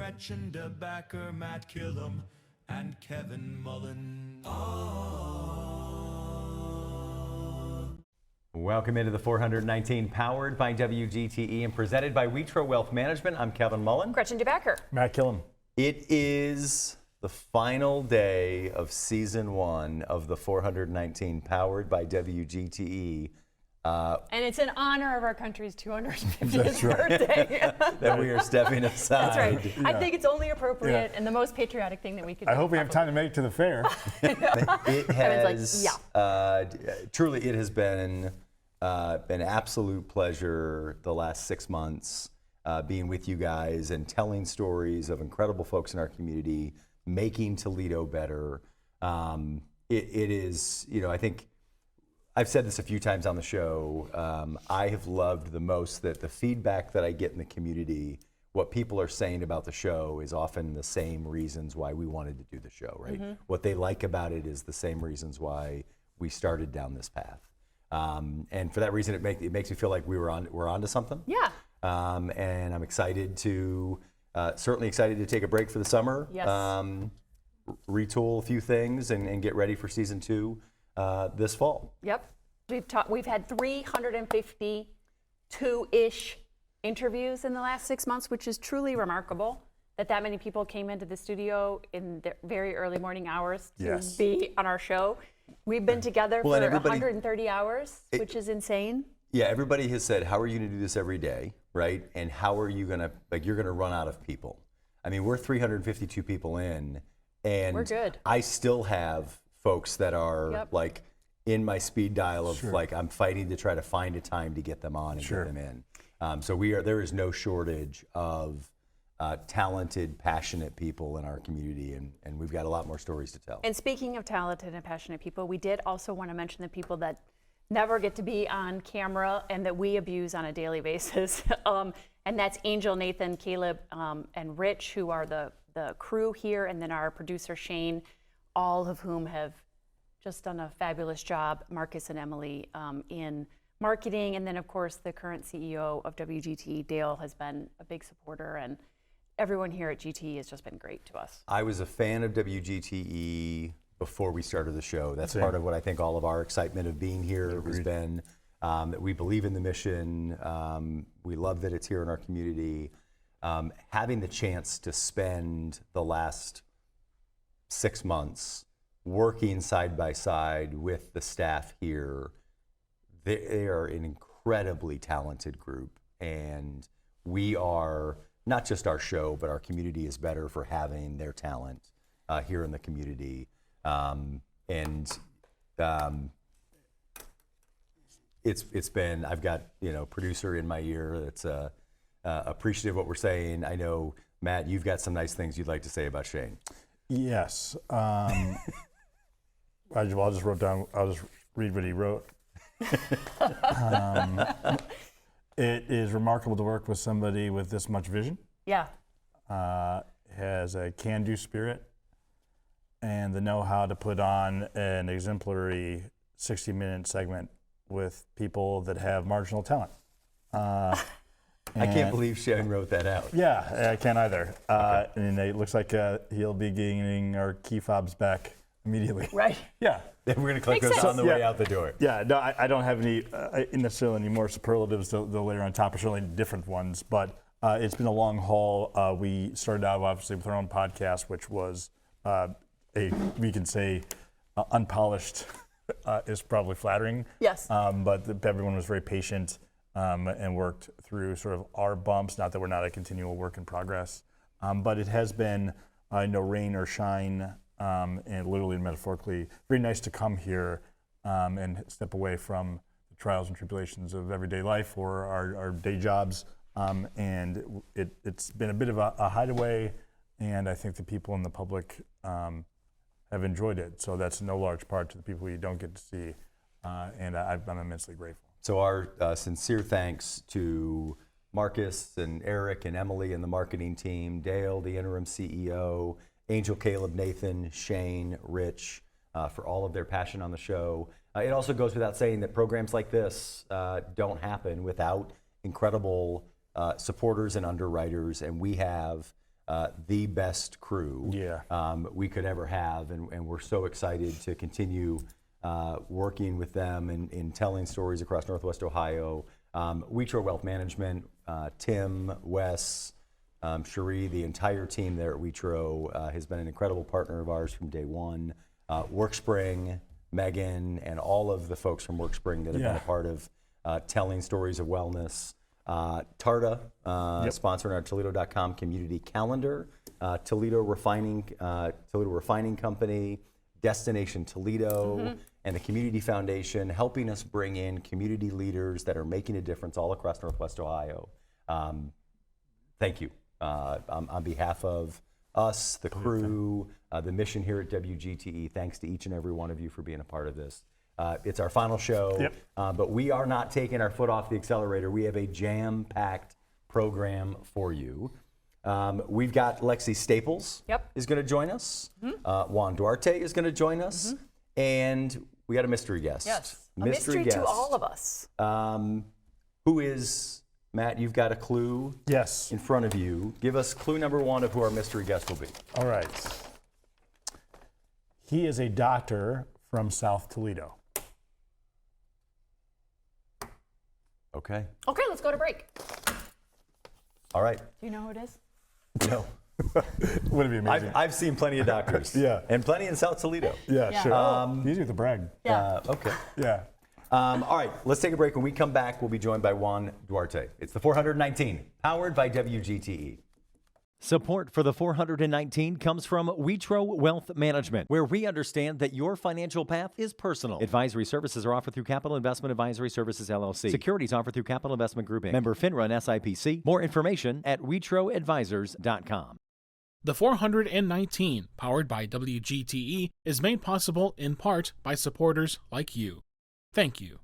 Gretchen DeBacker, Matt Killam, and Kevin Mullen. Welcome into the 419, powered by WGTE and presented by Witro Wealth Management. I'm Kevin Mullen. Gretchen DeBacker. Matt Killam. It is the final day of season 1 of the 419, powered by WGTE. And it's in honor of our country's 250th birthday. That we are stepping aside. That's right. Yeah. I think it's only appropriate and the most patriotic thing that we could do. I hope we have time to make it to the fair. It has, like, truly, it has been an absolute pleasure the last 6 months being with you guys and telling stories of incredible folks in our community, making Toledo better. It is, I think I've said this a few times on the show. I have loved the most that the feedback that I get in the community, what people are saying about the show is often the same reasons why we wanted to do the show, right? Mm-hmm. What they like about it is the same reasons why we started down this path. And for that reason, it makes me feel like we're onto something. Yeah. And I'm excited to, certainly excited to take a break for the summer. Yes. Retool a few things and get ready for season 2 this fall. Yep. We've had 352-ish interviews in the last 6 months, which is truly remarkable that many people came into the studio in the very early morning hours to be on our show. We've been together for 130 hours, which is insane. Yeah, everybody has said, how are you going to do this every day, right? And how are you going to, you're going to run out of people. I mean, we're 352 people in, and we're good. I still have folks that are like in my speed dial of like, I'm fighting to try to find a time to get them on and get them in. So there is no shortage of talented, passionate people in our community, and we've got a lot more stories to tell. And speaking of talented and passionate people, we did also want to mention the people that never get to be on camera and that we abuse on a daily basis. And that's Angel, Nathan, Caleb, and Rich, who are the crew here, and then our producer, Shane, all of whom have just done a fabulous job, Marcus and Emily, in marketing. And then, of course, the current CEO of WGTE, Dale, has been a big supporter, and everyone here at GTE has just been great to us. I was a fan of WGTE before we started the show. That's part of what I think all of our excitement of being here has been, that we believe in the mission. We love that it's here in our community. Having the chance to spend the last 6 months working side by side with the staff here, they are an incredibly talented group, and we are, not just our show, but our community is better for having their talent here in the community. It's been, I've got, producer in my ear that's appreciative of what we're saying. I know, Matt, you've got some nice things you'd like to say about Shane. Yes. I just wrote down, I'll just read what he wrote. It is remarkable to work with somebody with this much vision. Yeah. Has a can-do spirit and the know-how to put on an exemplary 60-minute segment with people that have marginal talent. I can't believe Shane wrote that out. Yeah, I can't either. And it looks like he'll be getting our key fobs back immediately. Right. Yeah. We're going to click those on the way out the door. Yeah, no, I don't have any necessarily any more superlatives to layer on top, or certainly different ones, but it's been a long haul. We started out obviously with our own podcast, which was we can say unpolished is probably flattering. Yes. But everyone was very patient and worked through sort of our bumps, not that we're not a continual work in progress. But it has been no rain or shine, and literally and metaphorically, very nice to come here and step away from the trials and tribulations of everyday life or our day jobs. And it's been a bit of a hideaway, and I think the people in the public have enjoyed it. So that's no large part to the people you don't get to see, and I'm immensely grateful. So our sincere thanks to Marcus and Eric and Emily and the marketing team, Dale, the interim CEO, Angel, Caleb, Nathan, Shane, Rich, for all of their passion on the show. It also goes without saying that programs like this don't happen without incredible supporters and underwriters, and we have the best crew Yeah. we could ever have, and we're so excited to continue working with them in telling stories across Northwest Ohio. Wetro Wealth Management, Tim, Wes, Cherie, the entire team there at Wetro has been an incredible partner of ours from day one. WorkSpring, Megan, and all of the folks from WorkSpring that have been a part of telling stories of wellness. Tarta, sponsoring our Toledo.com community calendar. Toledo Refining Company, Destination Toledo, and the Community Foundation, helping us bring in community leaders that are making a difference all across Northwest Ohio. Thank you. On behalf of us, the crew, the mission here at WGTE, thanks to each and every one of you for being a part of this. It's our final show, but we are not taking our foot off the accelerator. We have a jam-packed program for you. We've got Lexi Staples is going to join us. Juan Duarte is going to join us. And we got a mystery guest. Yes, a mystery to all of us. Who is, Matt, you've got a clue in front of you. Give us clue number one of who our mystery guest will be. All right. He is a doctor from South Toledo. Okay. Okay, let's go to break. All right. Do you know who it is? No. Wouldn't it be amazing? I've seen plenty of doctors. And plenty in South Toledo. Yeah, sure. Easy with the brag. Okay. Yeah. All right, let's take a break. When we come back, we'll be joined by Juan Duarte. It's the 419, powered by WGTE. Support for the 419 comes from Wetro Wealth Management, where we understand that your financial path is personal. Advisory services are offered through Capital Investment Advisory Services, LLC. Securities offered through Capital Investment Group, Inc. Member FINRA and SIPC. More information at wetroadvisors.com. The 419, powered by WGTE, is made possible in part by supporters like you. Thank you.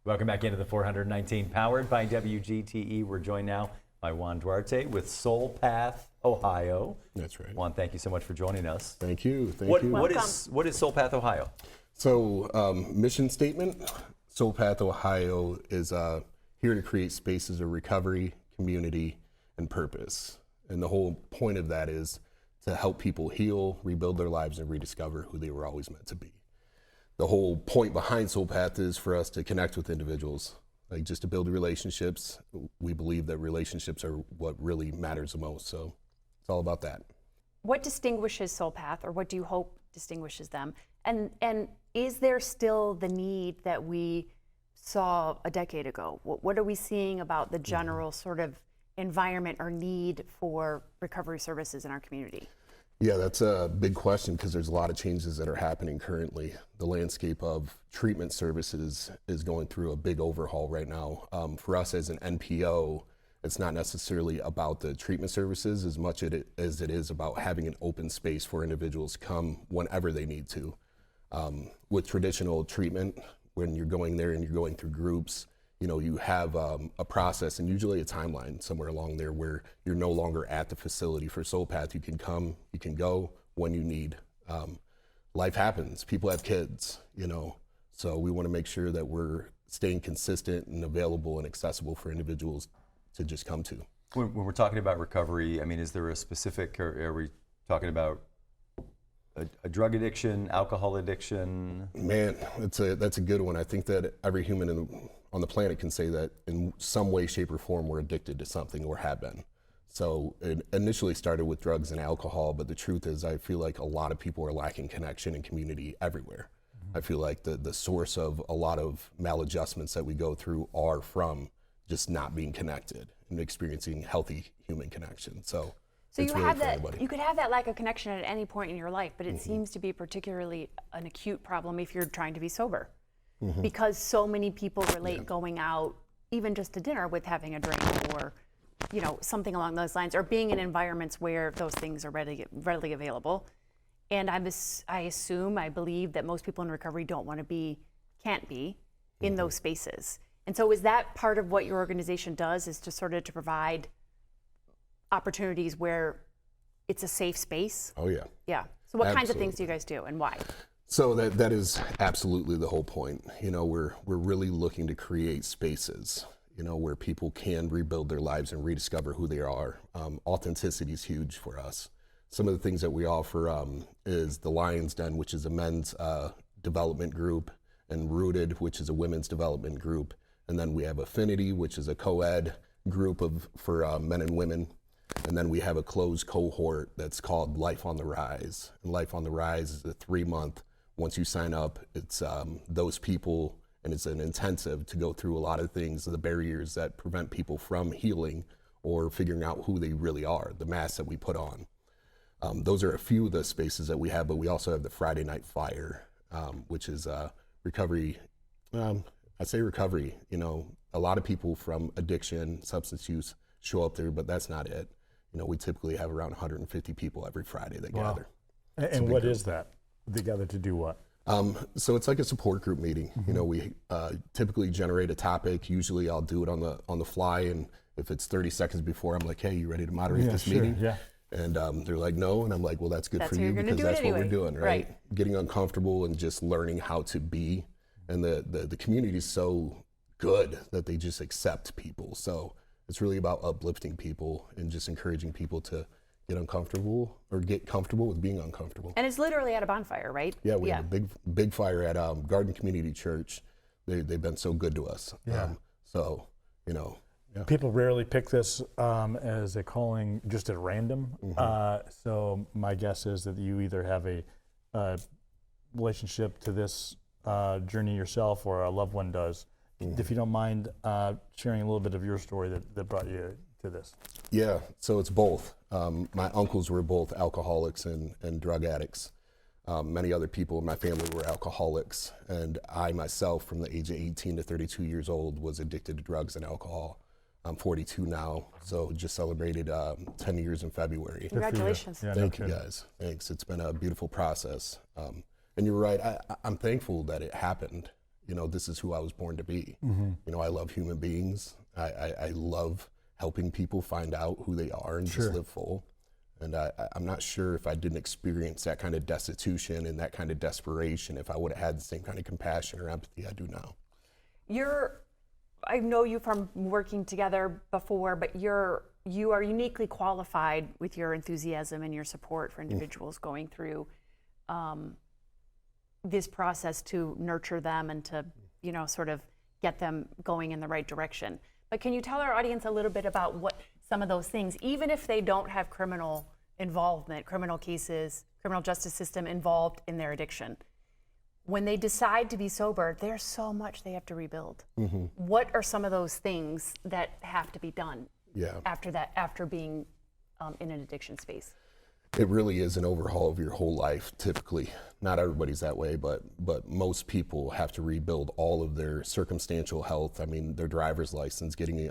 Welcome back into the 419, powered by WGTE. We're joined now by Juan Duarte with Soul Path Ohio. That's right. Juan, thank you so much for joining us. Thank you. What is Soul Path Ohio? So, mission statement, Soul Path Ohio is here to create spaces of recovery, community, and purpose. And the whole point of that is to help people heal, rebuild their lives, and rediscover who they were always meant to be. The whole point behind Soul Path is for us to connect with individuals, like just to build relationships. We believe that relationships are what really matters the most. So it's all about that. What distinguishes Soul Path, or what do you hope distinguishes them? And is there still the need that we saw a decade ago? What are we seeing about the general sort of environment or need for recovery services in our community? Yeah, that's a big question because there's a lot of changes that are happening currently. The landscape of treatment services is going through a big overhaul right now. For us as an NPO, it's not necessarily about the treatment services as much as it is about having an open space for individuals to come whenever they need to. With traditional treatment, when you're going there and you're going through groups, you know, you have a process and usually a timeline somewhere along there where you're no longer at the facility. For Soul Path, you can come, you can go when you need. Life happens, people have kids, you know, so we want to make sure that we're staying consistent and available and accessible for individuals to just come to. When we're talking about recovery, I mean, is there a specific, or are we talking about a drug addiction, alcohol addiction? Man, that's a good one. I think that every human on the planet can say that in some way, shape, or form we're addicted to something or have been. So it initially started with drugs and alcohol, but the truth is I feel like a lot of people are lacking connection and community everywhere. I feel like the source of a lot of maladjustments that we go through are from just not being connected and experiencing healthy human connection. So you have that. You could have that lack of connection at any point in your life, but it seems to be particularly an acute problem if you're trying to be sober, because so many people relate going out, even just to dinner, with having a drink or, you know, something along those lines, or being in environments where those things are readily available. And I believe that most people in recovery can't be in those spaces. And so is that part of what your organization does, is to sort of to provide opportunities where it's a safe space? Oh yeah. Yeah. So what kinds of things do you guys do and why? So that is absolutely the whole point. You know, we're really looking to create spaces. where people can rebuild their lives and rediscover who they are. Authenticity is huge for us. Some of the things that we offer is the Lion's Den, which is a men's development group, and Rooted, which is a women's development group. And then we have Affinity, which is a co-ed group for men and women. And then we have a closed cohort that's called Life on the Rise. And Life on the Rise is a 3-month. Once you sign up, it's those people, and it's an intensive to go through a lot of things, the barriers that prevent people from healing or figuring out who they really are, the mask that we put on. Those are a few of the spaces that we have, but we also have the Friday Night Fire, which is recovery. I say recovery, a lot of people from addiction, substance use show up there, but that's not it. We typically have around 150 people every Friday that gather. And what is that? They gather to do what? So it's like a support group meeting. We typically generate a topic. Usually I'll do it on the fly, and if it's 30 seconds before, I'm like, hey, you ready to moderate this meeting? Yeah. And they're like, no, and I'm like, well, that's good for how you you're gonna because do it that's what we're anyway. doing, right? Getting uncomfortable and just learning how to be. And the community is so good that they just accept people. So it's really about uplifting people and just encouraging people to get uncomfortable or get comfortable with being uncomfortable. And it's literally at a bonfire, right? Yeah, we have a big fire at Garden Community Church. They've been so good to us. Yeah. People rarely pick this as a calling just at random. So my guess is that you either have a relationship to this journey yourself or a loved one does. If you don't mind sharing a little bit of your story that brought you to this. Yeah, so it's both. My uncles were both alcoholics and drug addicts. Many other people in my family were alcoholics, and I myself, from the age of 18 to 32 years old, was addicted to drugs and alcohol. I'm 42 now, so just celebrated 10 years in February. Congratulations. Yeah, Thank you guys. Thanks. It's been a beautiful process. And you're right, I'm thankful that it happened. This is who I was born to be. I love human beings. I love helping people find out who they are and just live full. And I'm not sure if I didn't experience that kind of destitution and that kind of desperation, if I would have had the same kind of compassion or empathy I do now. I know you from working together before, but you are uniquely qualified with your enthusiasm and your support for individuals going through this process to nurture them and to, sort of get them going in the right direction. But can you tell our audience a little bit about what some of those things, even if they don't have criminal involvement, criminal cases, criminal justice system involved in their addiction, when they decide to be sober, there's so much they have to rebuild. What are some of those things that have to be done after being in an addiction space? It really is an overhaul of your whole life, typically. Not everybody's that way, but most people have to rebuild all of their circumstantial health. I mean, their driver's license, getting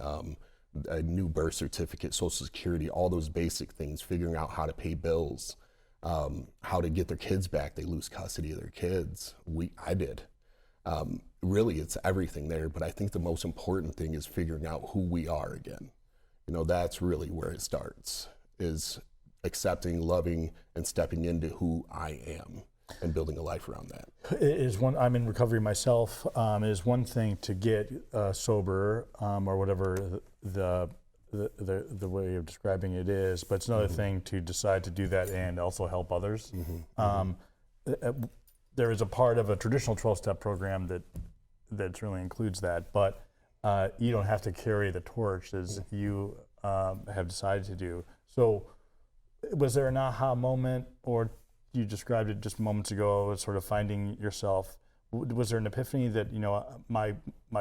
a new birth certificate, Social Security, all those basic things, figuring out how to pay bills, how to get their kids back. They lose custody of their kids. I did. Really, it's everything there, but I think the most important thing is figuring out who we are again. That's really where it starts, is accepting, loving, and stepping into who I am and building a life around that. I'm in recovery myself. It is one thing to get sober or whatever the way of describing it is, but it's another thing to decide to do that and also help others. There is a part of a traditional 12-step program that certainly includes that, but you don't have to carry the torch as you have decided to do. So was there an aha moment, or you described it just moments ago as sort of finding yourself? Was there an epiphany that, my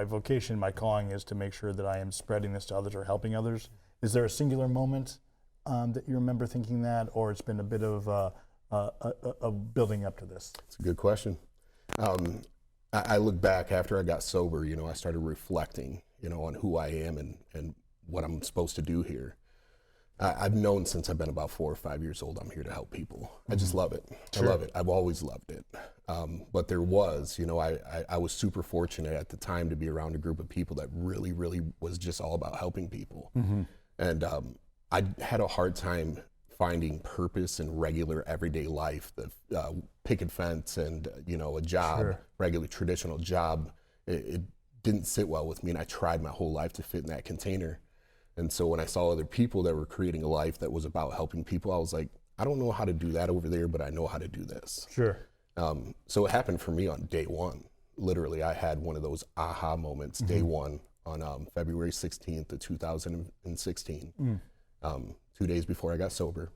vocation, my calling is to make sure that I am spreading this to others or helping others? Is there a singular moment that you remember thinking that, or it's been a bit of a building up to this? It's a good question. I look back after I got sober, I started reflecting, on who I am and what I'm supposed to do here. I've known since I've been about 4 or 5 years old, I'm here to help people. I just love it. I love it. I've always loved it. But there was, I was super fortunate at the time to be around a group of people that really, really was just all about helping people. And I had a hard time finding purpose in regular everyday life, the picket fence and, a job, regular traditional job. It didn't sit well with me, and I tried my whole life to fit in that container. And so when I saw other people that were creating a life that was about helping people, I was like, I don't know how to do that over there, but I know how to do this. Sure. So it happened for me on day one. Literally, I had one of those aha moments, day one, on February 16th of 2016, 2 days before I got sober.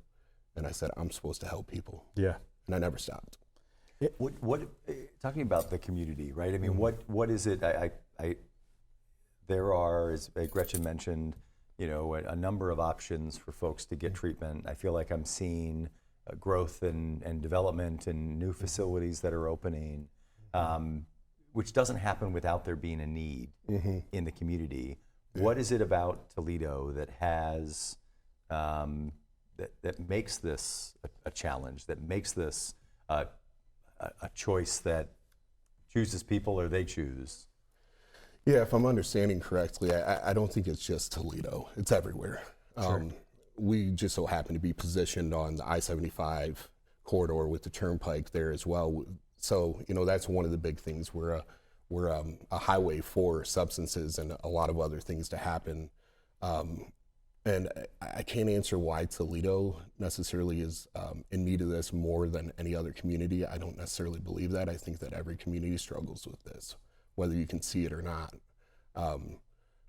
And I said, I'm supposed to help people. Yeah. And I never stopped. Talking about the community, right? I mean, what is it? There are, as Gretchen mentioned, a number of options for folks to get treatment. I feel like I'm seeing growth and development and new facilities that are opening, which doesn't happen without there being a need in the community. Yeah. What is it about Toledo that has that makes this a challenge, that makes this a choice that chooses people or they choose? Yeah, if I'm understanding correctly, I don't think it's just Toledo. It's everywhere. Sure. We just so happen to be positioned on the I-75 corridor with the turnpike there as well. So, that's one of the big things. We're a highway for substances and a lot of other things to happen. And I can't answer why Toledo necessarily is in need of this more than any other community. I don't necessarily believe that. I think that every community struggles with this, whether you can see it or not.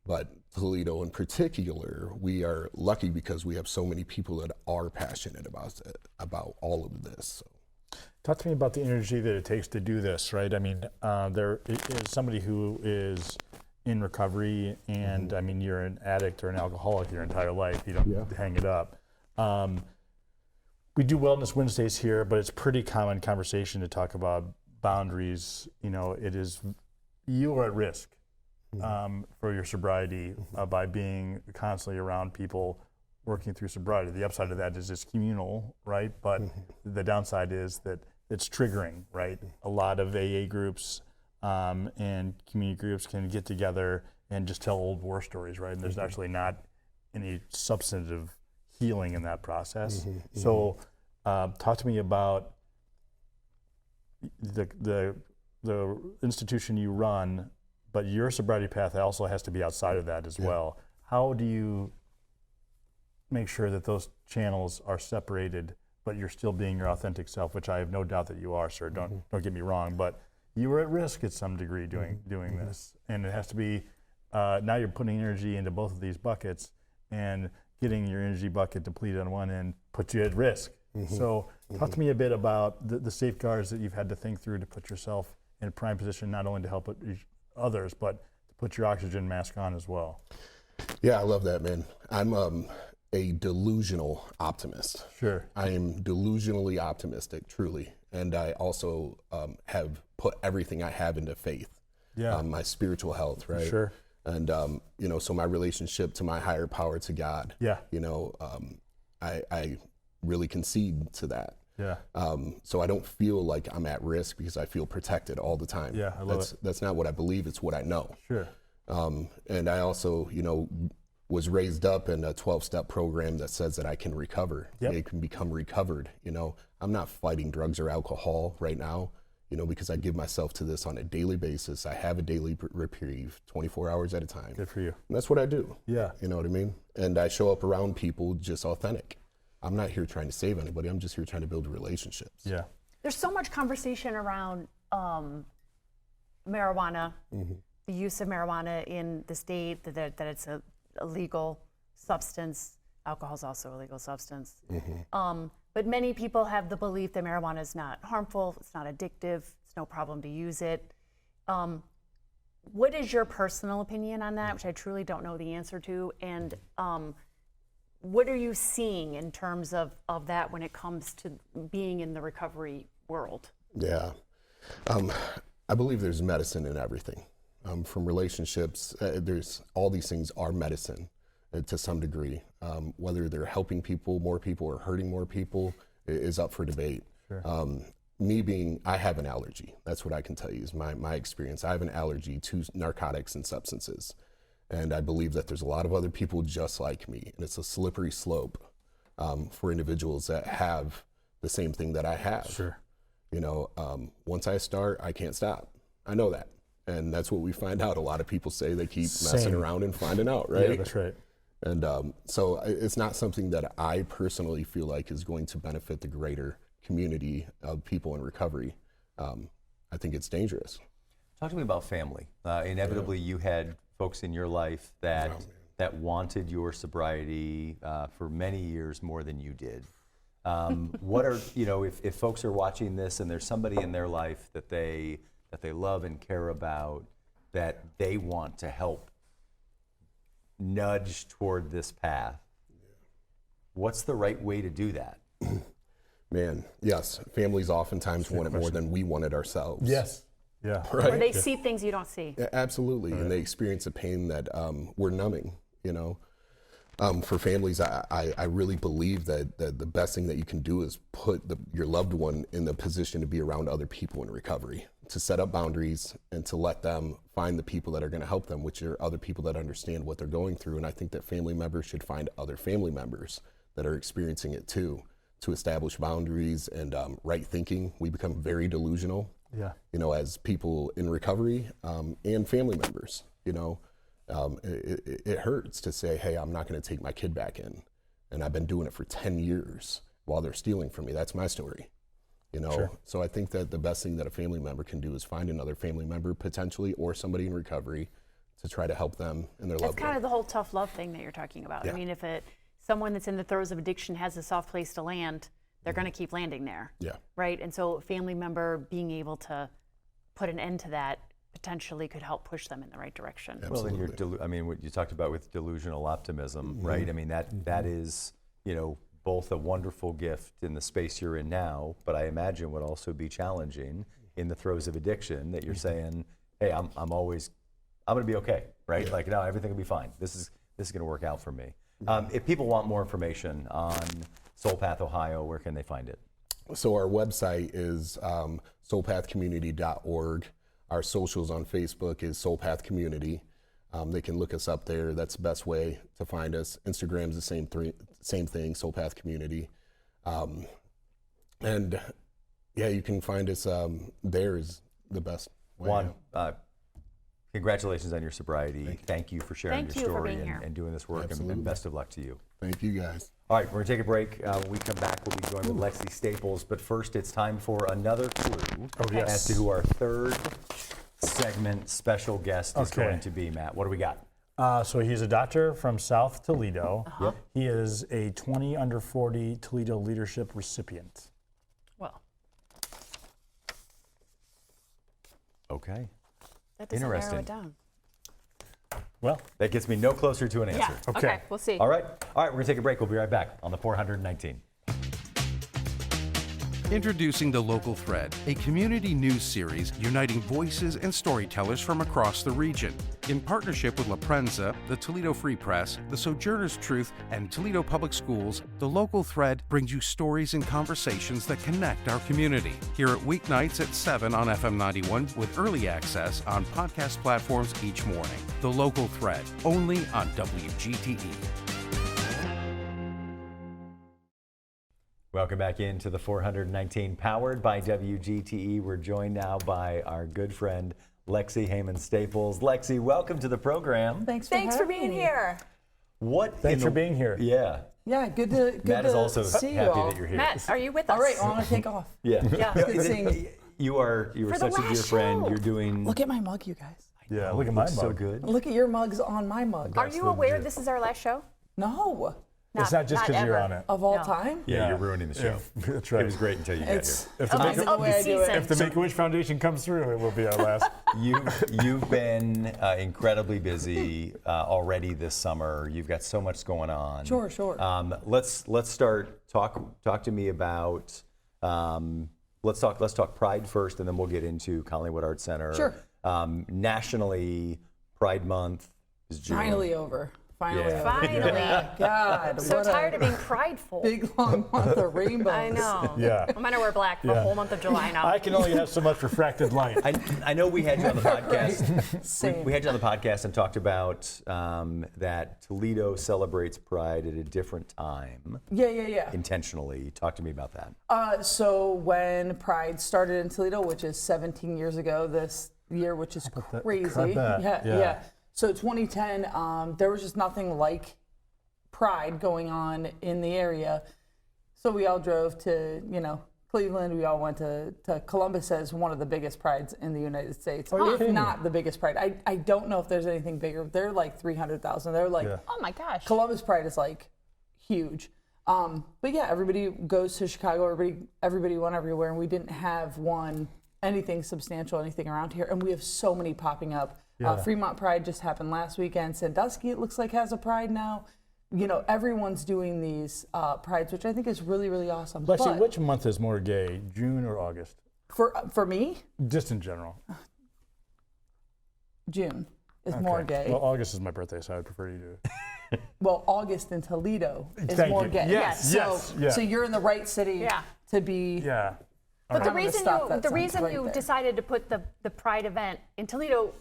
But Toledo in particular, we are lucky because we have so many people that are passionate about all of this. So. Talk to me about the energy that it takes to do this, right? I mean, there is somebody who is in recovery, and I mean, you're an addict or an alcoholic your entire life. You don't hang it up. We do Wellness Wednesdays here, but it's pretty common conversation to talk about boundaries. You are at risk for your sobriety by being constantly around people working through sobriety. The upside of that is it's communal, right? But the downside is that it's triggering, right? A lot of AA groups and community groups can get together and just tell old war stories, right? And there's actually not any substantive healing in that process. So talk to me about the institution you run, but your sobriety path also has to be outside of that as well. How do you make sure that those channels are separated, but you're still being your authentic self, which I have no doubt that you are, sir. Don't get me wrong, but you were at risk at some degree doing this, and it has to be. Now you're putting energy into both of these buckets, and getting your energy bucket depleted on one end puts you at risk. So talk to me a bit about the safeguards that you've had to think through to put yourself in a prime position, not only to help others, but to put your oxygen mask on as well. Yeah, I love that, man. I'm a delusional optimist. Sure. I am delusionally optimistic, truly. And I also have put everything I have into faith. Yeah. My spiritual health, right? Sure. And, so my relationship to my higher power, to God. Yeah. I really concede to that. Yeah. So I don't feel like I'm at risk because I feel protected all the time. Yeah, I love it. That's not what I believe, it's what I know. Sure. And I also, was raised up in a 12-step program that says that I can recover. Yep. I can become recovered. I'm not fighting drugs or alcohol right now, because I give myself to this on a daily basis. I have a daily reprieve, 24 hours at a time. Good for you. And that's what I do. Yeah. You know what I mean? And I show up around people just authentic. I'm not here trying to save anybody. I'm just here trying to build relationships. Yeah. There's so much conversation around marijuana, the use of marijuana in the state, that it's a legal substance. Alcohol is also a legal substance. But many people have the belief that marijuana is not harmful, it's not addictive, it's no problem to use it. What is your personal opinion on that, which I truly don't know the answer to? And what are you seeing in terms of that when it comes to being in the recovery world? Yeah. I believe there's medicine in everything. From relationships, there's all these things are medicine to some degree. Whether they're helping people, more people, or hurting more people is up for debate. Sure. I have an allergy. That's what I can tell you is my experience. I have an allergy to narcotics and substances. And I believe that there's a lot of other people just like me. And it's a slippery slope for individuals that have the same thing that I have. Sure. Once I start, I can't stop. I know that. And that's what we find out. A lot of people say they keep messing Same. around and finding out, right? Yeah, that's right. And so it's not something that I personally feel like is going to benefit the greater community of people in recovery. I think it's dangerous. Talk to me about family. Inevitably, you had folks in your life that wanted your sobriety for many years more than you did. What are, if folks are watching this and there's somebody in their life that they love and care about, that they want to help nudge toward this path, what's the right way to do that? Man, yes, families oftentimes want it more than we want it ourselves. Yes. Yeah. Right. Or they see things you don't see. Yeah, absolutely, and they experience a pain that we're numbing, For families, I really believe that the best thing that you can do is put your loved one in the position to be around other people in recovery, to set up boundaries and to let them find the people that are going to help them, which are other people that understand what they're going through. And I think that family members should find other family members that are experiencing it too, to establish boundaries and right thinking. We become very delusional, as people in recovery and family members, it hurts to say, hey, I'm not going to take my kid back in. And I've been doing it for 10 years while they're stealing from me. That's my story. Sure. So I think that the best thing that a family member can do is find another family member potentially, or somebody in recovery, to try to help them in their That's loved kind one. of the whole tough love thing that you're talking about. Yeah. I mean, if someone that's in the throes of addiction has a soft place to land, they're going to keep landing there. Yeah. Right? And so a family member being able to put an end to that potentially could help push them in the right direction. Well, then what you talked about with delusional optimism, right? I mean, that is, both a wonderful gift in the space you're in now, but I imagine would also be challenging in the throes of addiction, that you're saying, hey, I'm going to be okay, right? Yeah. Like, no, everything will be fine. This is going to work out for me. If people want more information on Soul Path Ohio, where can they find it? So our website is soulpathcommunity.org. Our socials on Facebook is Soul Path Community. They can look us up there. That's the best way to find us. Instagram's the same thing, Soul Path Community. And you can find us there is the best way. Juan, congratulations on your sobriety. Thank you for sharing Thank your you for story being here. and doing this work, and Absolutely. best of luck to you. Thank you, guys. All right, we're gonna take a break. When we come back, we'll be joined with Lexi-Staples, but first it's time for another clue as to who our third segment special guest is going to be. Matt, what do we got? So he's a doctor from South Toledo. Yep. He is a 20 under 40 Toledo leadership recipient. Well, Okay. that doesn't narrow Interesting. it down. Well, That gets me no closer to an answer. Yeah. Okay. We'll see. All right, we're gonna take a break. We'll be right back on the 419. Introducing The Local Thread, a community news series uniting voices and storytellers from across the region. In partnership with La Prensa, the Toledo Free Press, the Sojourner's Truth, and Toledo Public Schools, The Local Thread brings you stories and conversations that connect our community. Hear it weeknights at 7 on FM 91 with early access on podcast platforms each morning. The Local Thread, only on WGTE. Welcome back into the 419, powered by WGTE. We're joined now by our good friend, Lexi Hayman-Staples. Lexi, welcome to the program. Thanks for being here. thanks for being here. Yeah. Yeah, good to Matt is to also see happy you all. that you're here. Matt, are you with us? All right, well, I'm gonna take off. Yeah. Yeah. Good seeing you. You were For the such a dear last friend. show. You're doing Look at my mug, you guys. Yeah, look at my mug. so good. Look at your mugs on my mug. Are you aware this is our last show? No, It's not just because you're ever. on it. of all No. time. Yeah, you're ruining the show. That's right. It was great until you got It's here. If the, Of Make- the, of the I do it. season. if the Make-A-Wish Foundation comes through, it will be our last. You've been incredibly busy already this summer. You've got so much going on. Sure. Let's start talk to me about let's talk Pride first, and then we'll get into Collingwood Arts Center. Sure. Nationally, Pride Month is June. Finally over. Finally Yeah. over. Finally. God, So what tired a of being prideful. big long month of rainbows. I know. Yeah. I'm gonna wear black for the Yeah. whole month of July now. I can only have so much refracted light. I know we had you on the podcast. Same. We had you on the podcast and talked about that Toledo celebrates Pride at a different time, Yeah. intentionally. Talk to me about that. So when Pride started in Toledo, which is 17 years ago this year, which is I crazy. bet. Yeah. So 2010, there was just nothing like Pride going on in the area. So we all drove to, Cleveland. We all went to Columbus as one of the biggest prides in the United States, if not the biggest pride. I don't know if there's anything bigger. They're like 300,000. They're like, Oh my gosh. Columbus Pride is like huge. But yeah, everybody goes to Chicago. Everybody went everywhere, and we didn't have anything substantial, anything around here. And we have so many popping up. Fremont Pride just happened last weekend. Sandusky, it looks like, has a pride now. Everyone's doing these prides, which I think is really, really awesome. Lexi, But which month is more gay, June or August? for me, Just in general. June is more gay. Well, August is my birthday, so I would prefer you to. Well, August in Toledo is Thank more you. gay. Yes, yes, So you're in the right city to be. Yeah. But I'm gonna stop that the sentence reason right you there. decided to put the Pride event in Toledo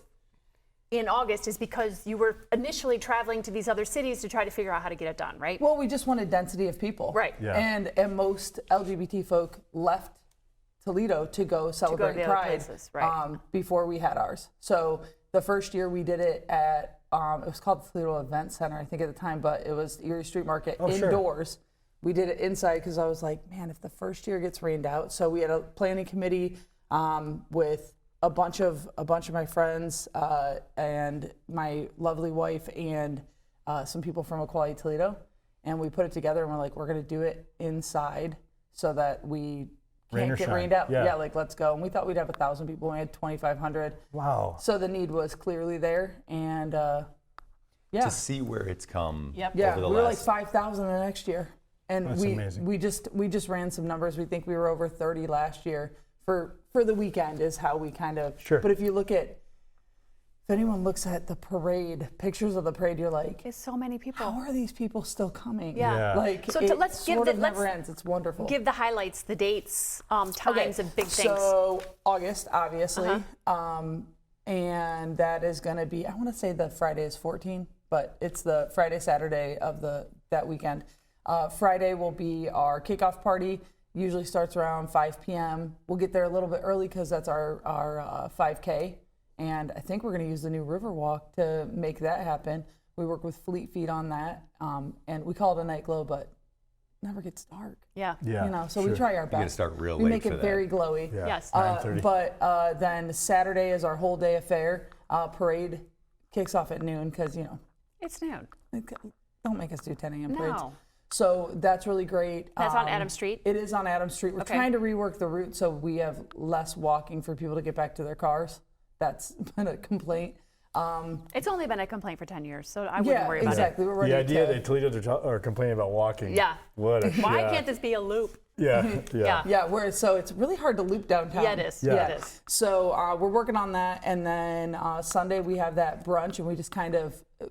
in August is because you were initially traveling to these other cities to try to figure out how to get it done, right? Well, we just wanted density of people. Right. Yeah. And most LGBT folk left Toledo to go celebrate the other Pride places, right. before we had ours. So the first year we did it at, it was called the Toledo Event Center, I think at the time, but it was Erie Street Market indoors. We did it inside because I was like, man, if the first year gets rained out. So we had a planning committee with a bunch of my friends and my lovely wife and some people from Equality Toledo, and we put it together and we're like, we're gonna do it inside so that we Rain or can't get shine. rained out. Yeah. Like let's go. And we thought we'd have 1,000 people. We had 2,500. Wow. So the need was clearly there, and To see where it's come yeah, over the we were like last 5,000 the next year, and That's amazing. we just ran some numbers. We think we were over 30 last year for the weekend is how we kind of. Sure. But if you look at, if anyone looks at the parade, pictures of the parade, you're like, There's so many people. how are these people still coming? Yeah. Like So it let's give sort the- of never let's ends. It's wonderful. Give the highlights, the dates, times, and big things. So August, obviously, Uh-huh. and that is going to be. I want to say the Friday is 14, but it's the Friday, Saturday of that weekend. Friday will be our kickoff party. Usually starts around 5 p.m. We'll get there a little bit early because that's our 5K, and I think we're going to use the new Riverwalk to make that happen. We work with Fleet Feet on that, and we call it a night glow, but it never gets dark. Yeah. Yeah. So we try our best. gotta start real we late make for it that. very glowy. Yeah. Yes. 9:30. But then Saturday is our whole day affair. Parade kicks off at noon because, It's noon. don't make us do 10 a.m. parades. No. So that's really great. That's on Adams Street? It is on Adams Street. We're Okay. trying to rework the route so we have less walking for people to get back to their cars. That's been a complaint. It's only been a complaint for 10 years, so I wouldn't worry about exactly. We're ready The idea to, that Toledo's are complaining about walking. Yeah. What a it. Why yeah. can't this be a loop? Yeah. Yeah. Yeah, so it's really hard to loop downtown. Yeah, it is. Yeah. It is. So we're working on that, and then Sunday we have that brunch, and we just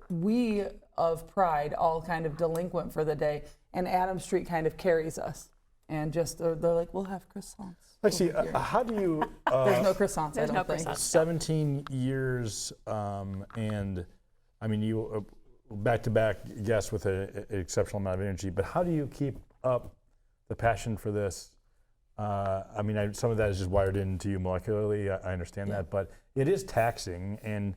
we of Pride all kind of delinquent for the day, and Adams Street kind of carries us, and just they're like, we'll have croissants. Lexi, how do you? There's no croissants. There's I no don't think. croissants. 17 years, and I mean, you back-to-back guests with an exceptional amount of energy, but how do you keep up the passion for this? I mean, some of that is just wired into you molecularly, I understand that, but it is taxing, and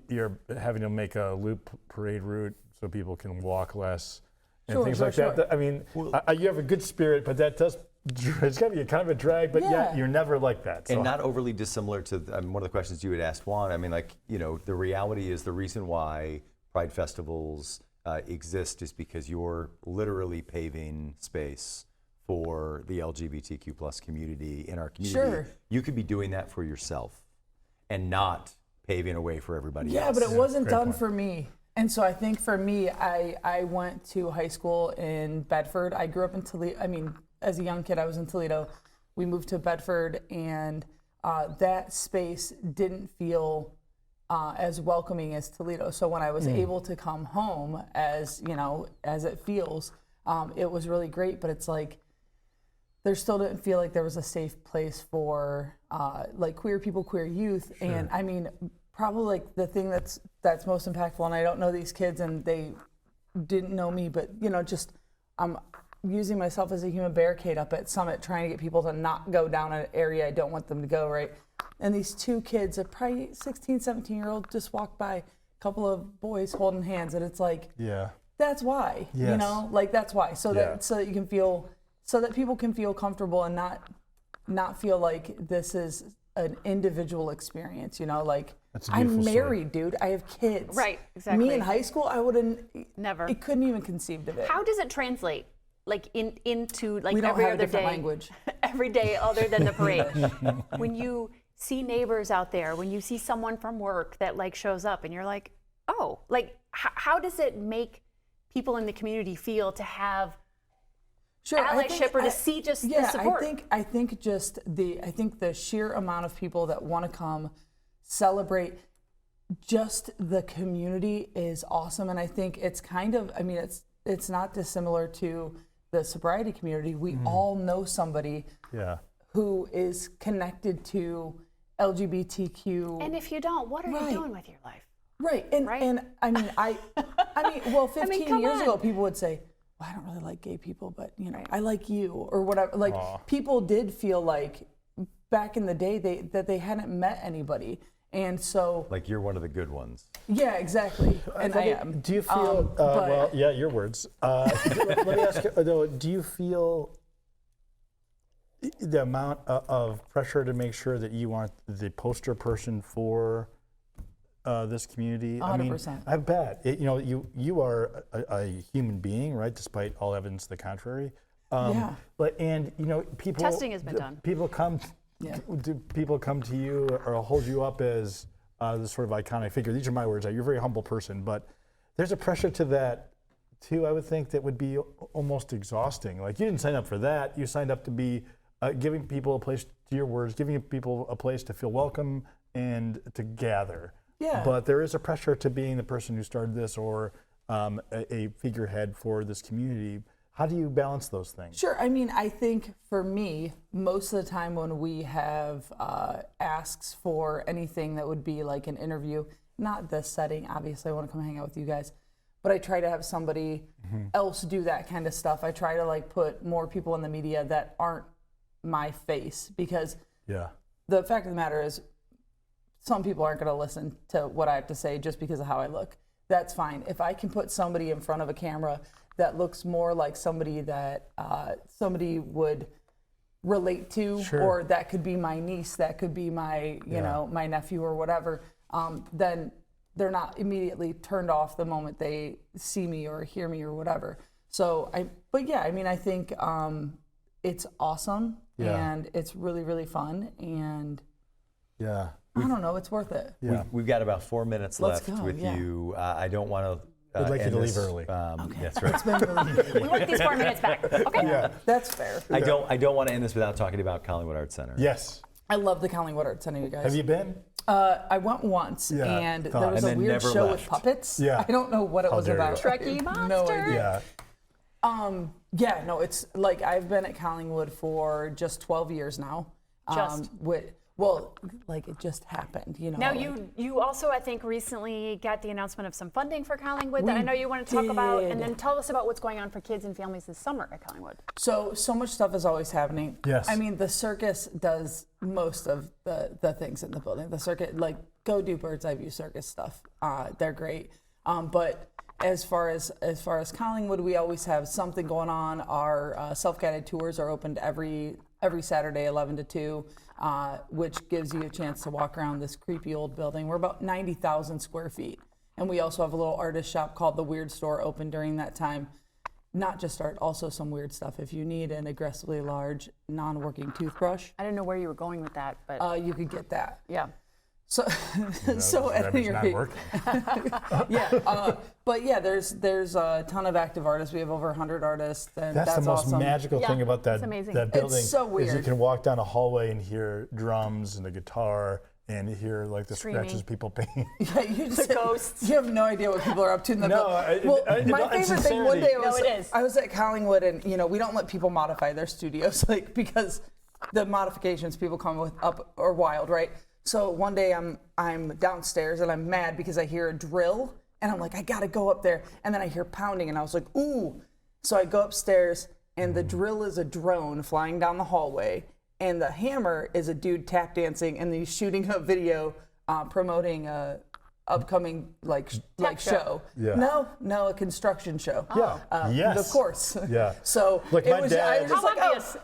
you're having to make a loop parade route so people can walk less and things like that. I mean, you have a good spirit, but that does, it's got to be kind of a drag, but yet you're never like that. So And not overly dissimilar to one of the questions you had asked Juan. I mean, the reality is the reason why Pride festivals exist is because you're literally paving space for the LGBTQ plus community in our community. Sure. You could be doing that for yourself and not paving a way for everybody Yeah, else. but it wasn't great done point. for me. And so I think for me, I went to high school in Bedford. I grew up in Toledo. I mean, as a young kid, I was in Toledo. We moved to Bedford, and that space didn't feel as welcoming as Toledo. So when I was able to come home, as it feels, it was really great. But it's like there still didn't feel like there was a safe place for like queer people, queer youth, and I mean, probably like the thing that's most impactful. And I don't know these kids, and they didn't know me, but just I'm using myself as a human barricade up at Summit, trying to get people to not go down an area I don't want them to go. Right. And these two kids, a probably 16, 17-year-old, just walked by, a couple of boys holding hands, and it's like, Yeah. that's why, you Yes. know, like that's why, so Yeah. that so that you can feel, so that people can feel comfortable and not feel like this is an individual experience, you know, like That's a I'm beautiful story. married, dude, I have kids. Right, exactly. Me in high school, I wouldn't, Never. it couldn't even conceive of it. How does it translate, like into like We don't every have a other different day, language. every day other than the parade? When you see neighbors out there, when you see someone from work that like shows up, and you're like, oh, like how does it make people in the community feel to have Sure, allyship or to see just the support? I think the sheer amount of people that want to come celebrate just the community is awesome, and I think it's kind of, I mean, it's not dissimilar to the sobriety community. We all know somebody Yeah. who is connected to LGBTQ. And if you don't, what are Right. you doing with your life? Right, and Right? and I mean, well, 15 come years on. ago, people would say, well, I don't really like gay people, but you know, I like you or whatever. Like people did feel like back in the day that they hadn't met anybody, and so Like you're one of the good ones. yeah, exactly, and I am. Do you feel, but- well, yeah, your words. Let me ask you, though, do you feel the amount of pressure to make sure that you aren't the poster person for this community? 100%. I bet. You are a human being, right, despite all evidence to the contrary. Yeah. But, and, people. Testing has been done. People come. Yeah. Do people come to you or hold you up as this sort of iconic figure? These are my words. You're a very humble person, but there's a pressure to that too. I would think that would be almost exhausting. Like you didn't sign up for that. You signed up to be giving people a place, to your words, giving people a place to feel welcome and to gather. Yeah. But there is a pressure to being the person who started this or a figurehead for this community. How do you balance those things? Sure. I mean, I think for me, most of the time when we have asks for anything that would be like an interview, not this setting, obviously I want to come hang out with you guys, but I try to have somebody else do that kind of stuff. I try to like put more people in the media that aren't my face, because Yeah. the fact of the matter is some people aren't going to listen to what I have to say just because of how I look. That's fine. If I can put somebody in front of a camera that looks more like somebody that somebody would relate to, Sure. or that could be my niece, that could be my, you know, my nephew or whatever, then they're not immediately turned off the moment they see me or hear me or whatever. So but yeah, I mean, I think it's awesome and it's really, really fun, and Yeah. I don't know, it's worth it. Yeah. We've got about 4 minutes Let's left go, with yeah. you. I don't want to. We'd like you to leave early. That's right. It's been really We work these 4 minutes back. Okay. Yeah. That's fair. I don't want to end this without talking about Collingwood Arts Center. Yes. I love the Collingwood Arts Center, you guys. Have you been? I went once, Yeah, and thought. there was And a then weird never show left. with puppets. Yeah. I don't know what it How was dare you. about. Trekkie No monster. idea. Yeah. Yeah, no, it's like I've been at Collingwood for just 12 years now. Just. Like it just happened, you know. Now like- you also, I think, recently got the announcement of some funding for Collingwood that I We know you want to talk about, and did. then tell us about what's going on for kids and families this summer at Collingwood. So much stuff is always happening. Yes. I mean, the circus does most of the things in the building. The circuit, like, go do Bird's Eye View circus stuff. They're great. But as far as Collingwood, we always have something going on. Our self-guided tours are opened every Saturday, 11 to 2, which gives you a chance to walk around this creepy old building. We're about 90,000 square feet. And we also have a little artist shop called The Weird Store open during that time. Not just art, also some weird stuff. If you need an aggressively large, non-working toothbrush, I didn't know where you were going with that, but you could get that. yeah. So, so at That is any not rate, working. yeah. But yeah, there's a ton of active artists. We have over 100 artists, and That's that's the most awesome. magical Yeah, thing about that, it's amazing. that It's building. so Is you weird. can walk down a hallway and hear drums and the guitar and hear like the Screaming. scratches people paint. Yeah, you just ghosts. You have no idea what people are up to in the No, building. My in favorite thing one sincerity. day was No, it is. I was at Collingwood, and we don't let people modify their studios, like, because the modifications people come with up are wild, right? So one day I'm downstairs and I'm mad because I hear a drill, and I'm like, I gotta go up there, and then I hear pounding, and I was like, ooh. So I go upstairs, and the drill is a drone flying down the hallway, and the hammer is a dude tap dancing, and he's shooting a video promoting a upcoming show. Yeah. No, a construction show. Yeah. Yes. Of course. Yeah. So Like it my was, dad- I was just like, Obvious.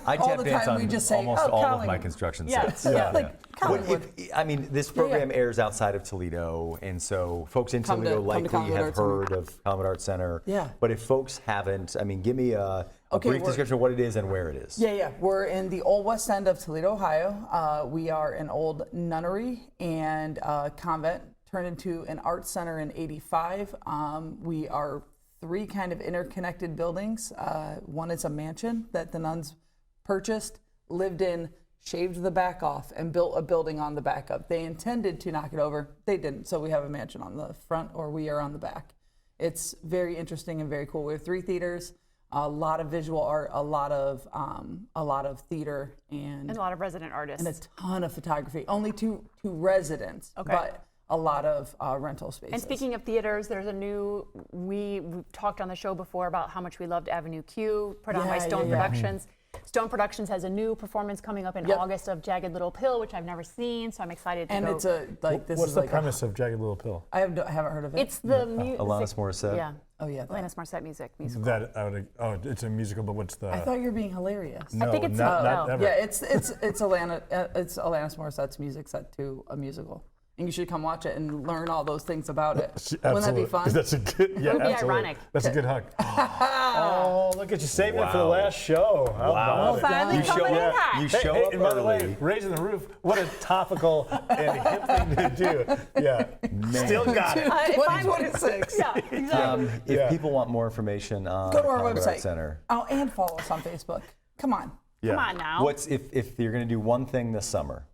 I all tap the dance time on we just say, almost all of Colin. my construction Yeah. sets. Yeah. Colin Well, would. I mean, this program airs outside of Toledo, and so folks in Come to- Toledo come to likely College have Arts Center. heard of Common Arts Center. Yeah. But if folks haven't, I mean, give me a Okay, brief we're- description of what it is and where it is. Yeah. We're in the old west end of Toledo, Ohio. We are an old nunnery and convent turned into an art center in '85. We are 3 kind of interconnected buildings. One is a mansion that the nuns purchased, lived in, shaved the back off, and built a building on the back of. They intended to knock it over. They didn't, so we have a mansion on the front, or we are on the back. It's very interesting and very cool. We have 3 theaters, a lot of visual art, a lot of theater, and And a lot of resident artists. a ton of photography. Only two residents, but a lot of rental spaces. And speaking of theaters, there's a new, we've talked on the show before about how much we loved Avenue Q, put on by Yeah, Stone yeah, yeah. Productions. Stone Productions has a new performance coming up in Yep. August of Jagged Little Pill, which I've never seen, so I'm excited to and go. it's a this What's is the like premise of Jagged Little Pill? I haven't heard of it. It's the music. Alanis Morissette. Yeah. Oh yeah. Alanis Morissette musical. It's a musical, but what's the? I thought you were being hilarious. No, I think it's not ever. Yeah, it's Alanis Morissette's music set to a musical. And you should come watch it and learn all those things about it. Wouldn't that be fun? That's a good. Yeah, would be absolutely. ironic. That's a good hug. Oh, look at you saving it for the last show. How Wow. about it? Finally You show coming in up. hot. You show up and by the early. way, raising the roof. What a topical and hip thing to do. Yeah, still got it. 2026. Yeah, exactly. If Yeah. people want more information on Go to our Common Arts website. Center, Oh, and follow us on Facebook. Come on. Come on now. what's if you're going to do one thing this summer?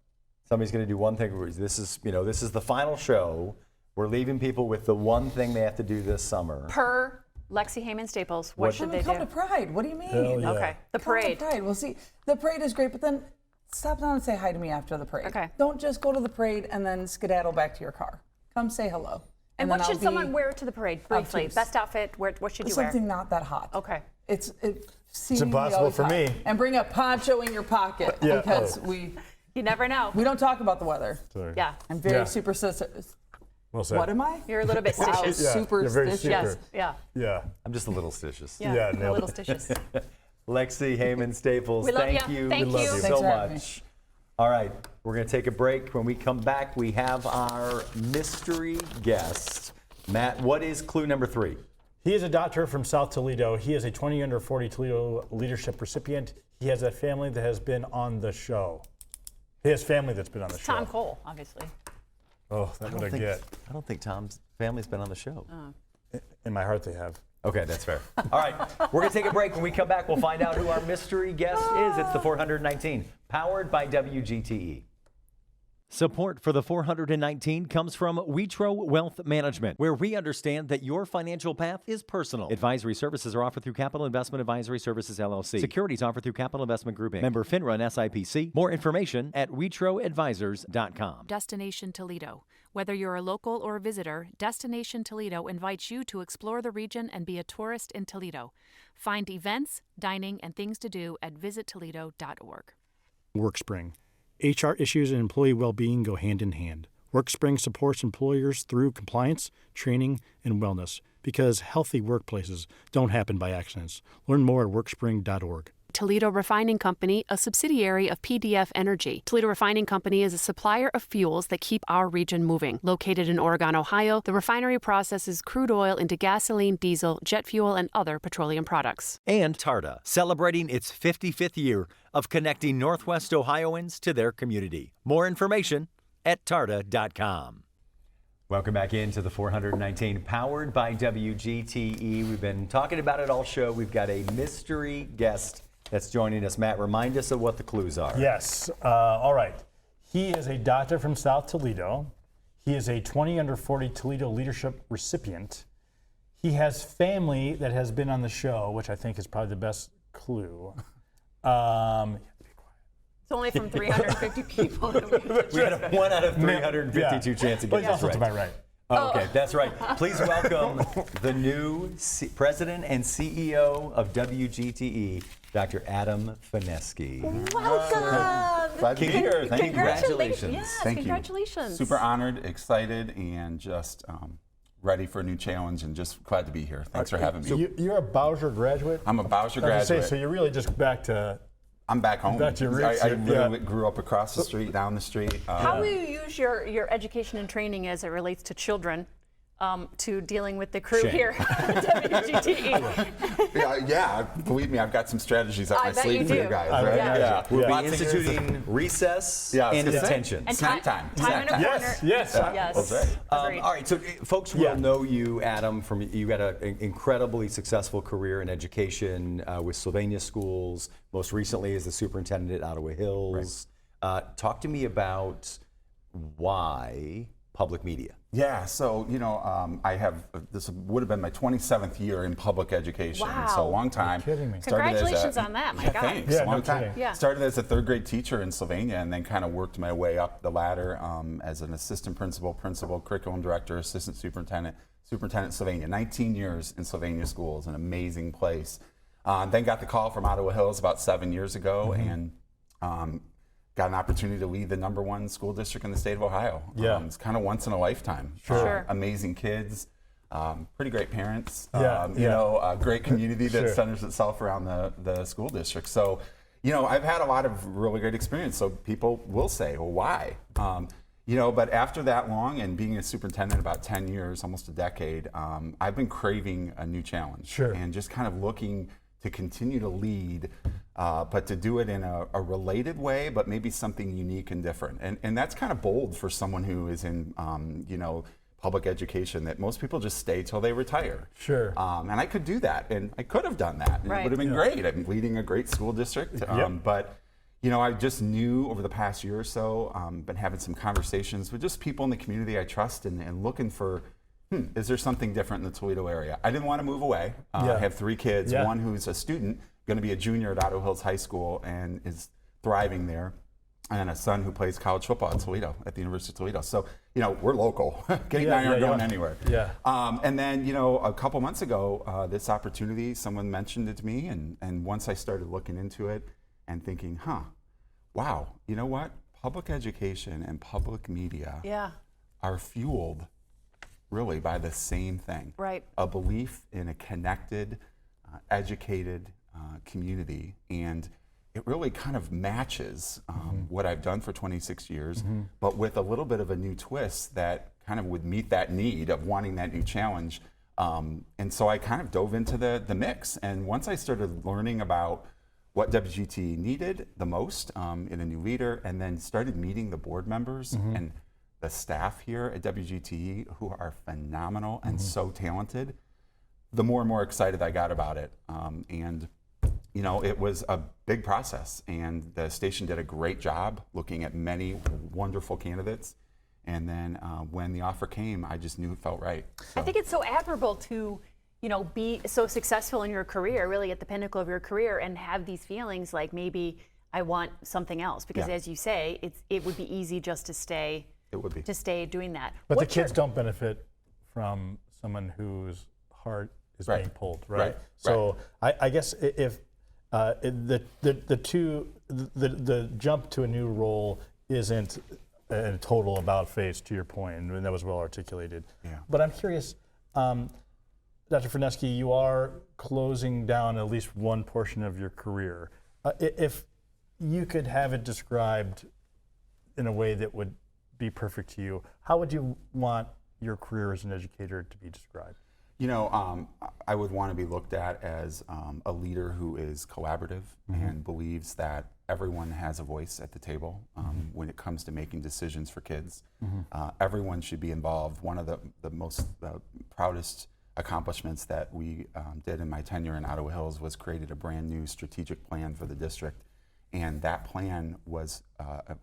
Somebody's going to do one thing. This is the final show. We're leaving people with the one thing they have to do this summer. Per Lexi Hayman-Staples, what should they Come do? to Pride. What do you mean? Hell yeah. Okay, the Come to parade. Pride. We'll see. The parade is great, but then stop down and say hi to me after the parade. Okay. Don't just go to the parade and then skedaddle back to your car. Come say hello. And then what should I'll someone be wear to the parade briefly? obtuse. Best outfit, what should you wear? Something not that hot. Okay. It's impossible for me. And bring a poncho in your pocket Yeah, because oh. You never know. we don't talk about the weather. Sorry. Yeah. I'm very Yeah. superstitious. Well said. What am I? You're a little bit Wow, stitious. Yeah, you're very superstitious. Yes. super. Yeah. Yeah. I'm just a little stitious. Yeah. Yeah, a nailed little it. stitious. Lexi Hayman-Staples, We love thank ya. you. Thank we love you. you Thanks so for having me. much. All right, we're going to take a break. When we come back, we have our mystery guest. Matt, what is clue number 3? He is a doctor from South Toledo. He is a 20 under 40 Toledo leadership recipient. He has a family that has been on the show. He has family that's been on the show. Tom Cole, obviously. Oh, that would I get. I don't think Tom's family's been on the show. In my heart, they have. Okay, that's fair. All right, we're going to take a break. When we come back, we'll find out who our mystery guest is. It's the 419, powered by WGTE. Support for the 419 comes from Witro Wealth Management, where we understand that your financial path is personal. Advisory services are offered through Capital Investment Advisory Services, LLC. Securities offered through Capital Investment Group, Inc. Member FINRA and SIPC. More information at WitroAdvisors.com. Destination Toledo. Whether you're a local or a visitor, Destination Toledo invites you to explore the region and be a tourist in Toledo. Find events, dining, and things to do at visittoledo.org. WorkSpring. HR issues and employee well-being go hand in hand. WorkSpring supports employers through compliance, training, and wellness because healthy workplaces don't happen by accidents. Learn more at workspring.org. Toledo Refining Company, a subsidiary of PDF Energy. Toledo Refining Company is a supplier of fuels that keep our region moving. Located in Oregon, Ohio, the refinery processes crude oil into gasoline, diesel, jet fuel, and other petroleum products. And Tarda, celebrating its 55th year of connecting Northwest Ohioans to their community. More information at tarda.com. Welcome back into the 419, powered by WGTE. We've been talking about it all show. We've got a mystery guest that's joining us. Matt, remind us of what the clues are. Yes. All right. He is a doctor from South Toledo. He is a 20 under 40 Toledo leadership recipient. He has family that has been on the show, which I think is probably the best clue. It's only from 350 people. We had a 1 out of 352 chance to But get he's this also right. to my right. Oh, okay, that's right. Please welcome the new President and CEO of WGTE, Dr. Adam Fineske. Welcome. Glad to be here. Thank you. Congratulations. Yes, Thank you. congratulations. Super honored, excited, and just ready for a new challenge, and just glad to be here. Thanks for having me. So you're a Bowser graduate? I'm a Bowser I was gonna graduate. say, so you're really just back to... I'm back home. Back to your roots. I literally grew up across the street, down the street. How will you use your education and training as it relates to children to dealing with the crew Shame. here at WGTE? yeah, believe me, I've got some strategies up I my bet sleeve you for do. you guys. I Right? imagine. We'll be Lots of years instituting recess Yeah, I was and gonna say. detention. And Snack time. Time in a Snack corner. Yes, yes. Yes. That's right. Agreed. All right, so folks will Yeah. know you, Adam, from you got an incredibly successful career in education with Sylvania Schools, most recently as the superintendent at Ottawa Hills. Talk to me about why public media. Yeah, so I have this would have been my 27th year in public education, so a Wow. long time. You're kidding me. Congratulations on that, my yeah, God. Thanks, Yeah, long no time. kidding. Yeah. Started as a third grade teacher in Sylvania, and then kind of worked my way up the ladder as an assistant principal, curriculum director, assistant superintendent in Sylvania. 19 years in Sylvania Schools, an amazing place. Then got the call from Ottawa Hills about 7 years ago, and got an opportunity to lead the #1 school district in the state of Ohio. Yeah. It's kind of once in a lifetime. Sure. Amazing kids, pretty great parents, Yeah, a great community that Sure. centers itself around the school district. So, I've had a lot of really great experience. So people will say, well, why? But after that long and being a superintendent about 10 years, almost a decade, I've been craving a new challenge. Sure. And just kind of looking to continue to lead, but to do it in a related way, but maybe something unique and different. And that's kind of bold for someone who is in, public education, that most people just stay till they retire. Sure. And I could do that, and I could have done that. And Right. It would have been great. I'm leading a great school district, but I just knew over the past year or so, been having some conversations with just people in the community I trust, and looking for, is there something different in the Toledo area? I didn't want to move away. I have 3 kids, Yeah. one who's a student, going to be a junior at Ottawa Hills High School and is thriving there, and a son who plays college football at Toledo, at the University of Toledo. So, we're local. Kate and I aren't going anywhere. Yeah. And then, a couple months ago, this opportunity, someone mentioned it to me, and once I started looking into it and thinking, wow, you know what? Public education and public media Yeah. are fueled really by the same thing. Right. A belief in a connected, educated community. And it really kind of matches what I've done for 26 years, but with a little bit of a new twist that kind of would meet that need of wanting that new challenge. And so I kind of dove into the mix. And once I started learning about what WGTE needed the most in a new leader, and then started meeting the board members and the staff here at WGTE, who are phenomenal and so talented, the more and more excited I got about it. It was a big process, and the station did a great job looking at many wonderful candidates. And then when the offer came, I just knew it felt right. I think it's so admirable to, be so successful in your career, really at the pinnacle of your career, and have these feelings like maybe I want something else. Because Yeah. as you say, it would be easy just to stay. It would be. To stay doing that. But What's the kids your- don't benefit from someone whose heart is Right. being pulled, Right. right? So I guess if the jump to a new role isn't a total about face, to your point, and that was well articulated. Yeah. But I'm curious, Dr. Fineske, you are closing down at least one portion of your career. If you could have it described in a way that would be perfect to you, how would you want your career as an educator to be described? I would want to be looked at as a leader who is collaborative and believes that everyone has a voice at the table when it comes to making decisions for kids. Everyone should be involved. One of the most proudest accomplishments that we did in my tenure in Ottawa Hills was created a brand new strategic plan for the district. And that plan was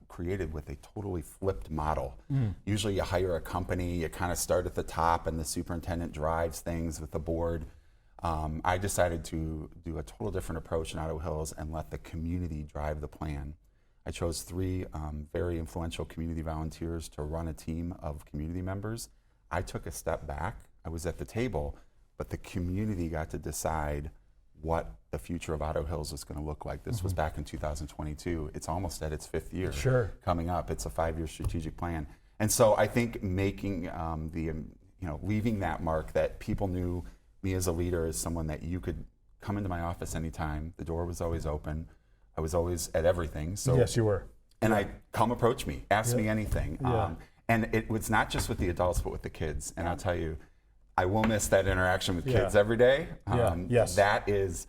created with a totally flipped model. Usually you hire a company, you kind of start at the top, and the superintendent drives things with the board. I decided to do a total different approach in Ottawa Hills and let the community drive the plan. I chose 3 very influential community volunteers to run a team of community members. I took a step back. I was at the table, but the community got to decide what the future of Otto Hills is going to look like. This was back in 2022. It's almost at its 5th year coming up. It's a 5-year strategic plan. And so I think making leaving that mark that people knew me as a leader, as someone that you could come into my office anytime. The door was always open. I was always at everything. So yes, you were. And I come approach me, ask me anything. And it was not just with the adults, but with the kids. And I'll tell you, I will miss that interaction with kids every day. That is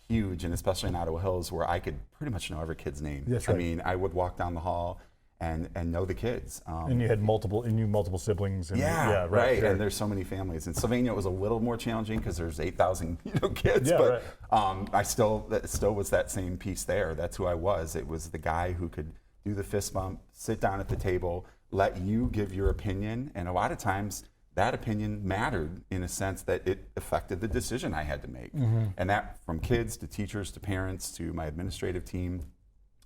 huge, and especially in Ottawa Hills, where I could pretty much know every kid's name. That's right. I mean, I would walk down the hall and know the kids. And you had multiple siblings. And right. Sure. And there's so many families. In Sylvania, it was a little more challenging because there's 8,000 kids. I still was that same piece there. That's who I was. It was the guy who could do the fist bump, sit down at the table, let you give your opinion, and a lot of times that opinion mattered in a sense that it affected the decision I had to make. And that, from kids to teachers to parents to my administrative team,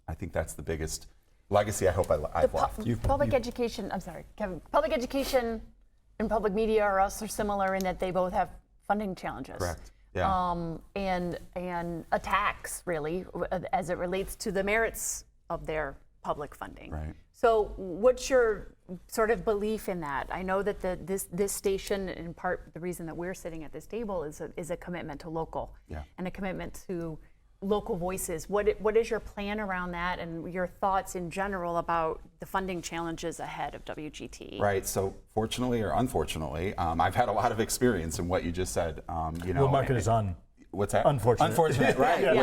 I think that's the biggest legacy I hope I've left. Public education, I'm sorry, Kevin, public education and public media are also similar in that they both have funding challenges. Correct. Yeah. And attacks, really, as it relates to the merits of their public funding. Right. So what's your sort of belief in that? I know that this station, in part, the reason that we're sitting at this table is a commitment to local and a commitment to local voices. What is your plan around that, and your thoughts in general about the funding challenges ahead of WGTE? Right. So fortunately or unfortunately, I've had a lot of experience in what you just said. Well, market is on. What's that? Unfortunate. Unfortunate, right.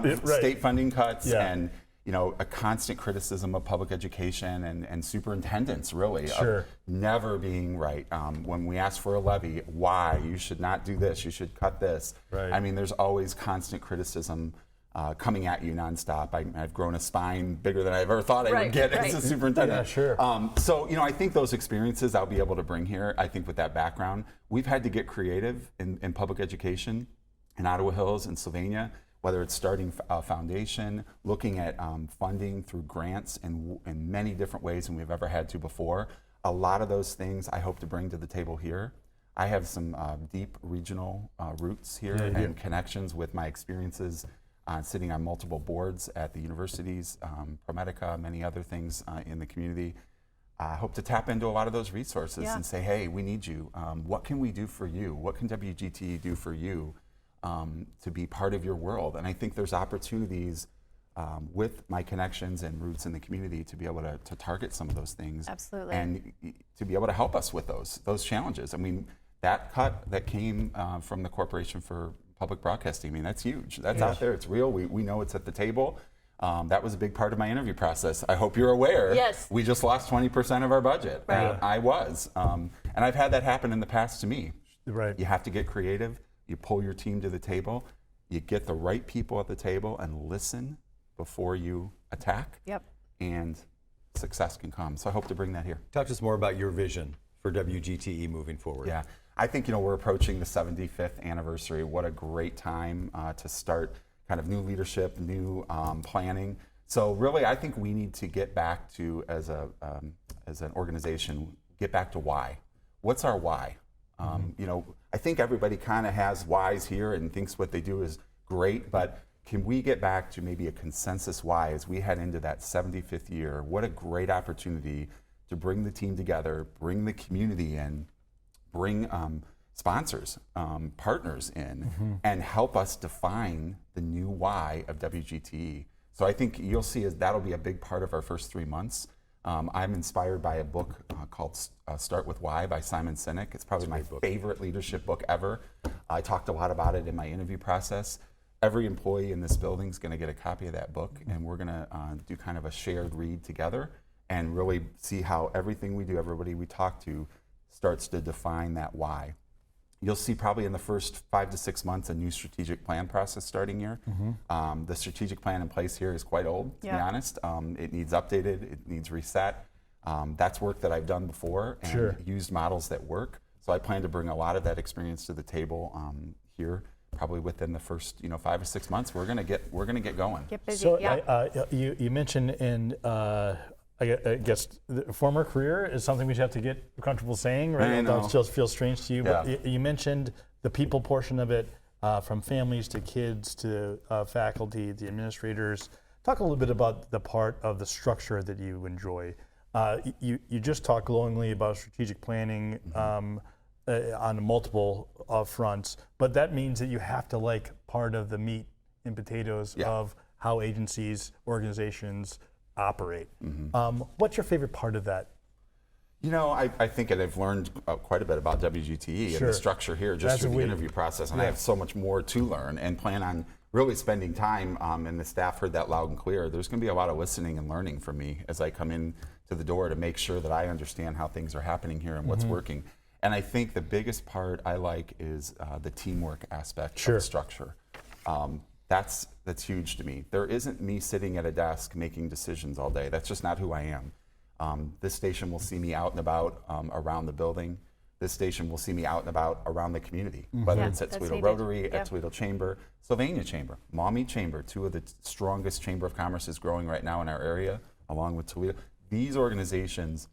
With right. state funding cuts and a constant criticism of public education and superintendents, really, of never being right. When we ask for a levy, why? You should not do this. You should cut this. Right. I mean, there's always constant criticism coming at you nonstop. I've grown a spine bigger than I ever thought I would get as a superintendent. So, I think those experiences I'll be able to bring here. I think with that background, we've had to get creative in public education in Ottawa Hills and Sylvania, whether it's starting a foundation, looking at funding through grants in many different ways than we've ever had to before. A lot of those things I hope to bring to the table here. I have some deep regional roots here and connections with my experiences sitting on multiple boards at the universities, ProMedica, many other things in the community. I hope to tap into a lot of those resources and say, hey, we need you. What can we do for you? What can WGTE do for you? To be part of your world. And I think there's opportunities with my connections and roots in the community to be able to target some of those things. Absolutely. And to be able to help us with those challenges. I mean, that cut that came from the Corporation for Public Broadcasting, I mean, that's huge. That's out there. It's real. We know it's at the table. That was a big part of my interview process. I hope you're aware. Yes. We just lost 20% of our budget. Right. I was. And I've had that happen in the past to me. Right. You have to get creative. You pull your team to the table, you get the right people at the table and listen before you attack, and success can come. So I hope to bring that here. Talk to us more about your vision for WGTE moving forward. Yeah, I think we're approaching the 75th anniversary. What a great time to start kind of new leadership, new planning. So really, I think we need to get back to, as an organization, get back to why. What's our why? I think everybody kind of has whys here and thinks what they do is great, but can we get back to maybe a consensus why as we head into that 75th year? What a great opportunity to bring the team together, bring the community in, bring sponsors, partners in, and help us define the new why of WGTE. So I think you'll see that'll be a big part of our first 3 months. I'm inspired by a book called Start With Why by Simon Sinek. It's probably my favorite leadership book ever. I talked a lot about it in my interview process. Every employee in this building is going to get a copy of that book, and we're going to do kind of a shared read together and really see how everything we do, everybody we talk to, starts to define that why. You'll see probably in the first 5 to 6 months a new strategic plan process starting here. The strategic plan in place here is quite old, to be honest. It needs updated, it needs reset. That's work that I've done before and used models that work. So I plan to bring a lot of that experience to the table here, probably within the first 5 or 6 months. We're gonna get going. Get busy. So you mentioned in I guess the former career is something we should have to get comfortable saying, right? I know. That still feels strange to you, Yeah. but you mentioned the people portion of it, from families to kids to faculty, the administrators. Talk a little bit about the part of the structure that you enjoy. You just talked glowingly about strategic planning on multiple fronts, but that means that you have to like part of the meat and potatoes of how agencies, organizations operate. What's your favorite part of that? You know, I think that I've learned quite a bit about WGTE and the structure here just through the interview process, and I have so much more to learn and plan on really spending time, and the staff heard that loud and clear. There's going to be a lot of listening and learning from me as I come in to the door to make sure that I understand how things are happening here and what's working. And I think the biggest part I like is the teamwork aspect of the structure. That's huge to me. There isn't me sitting at a desk making decisions all day. That's just not who I am. This station will see me out and about around the building. This station will see me out and about around the community, whether it's at Toledo Rotary, at Toledo Chamber, Sylvania Chamber, Maumee Chamber, two of the strongest chamber of commerces growing right now in our area, along with Toledo. These organizations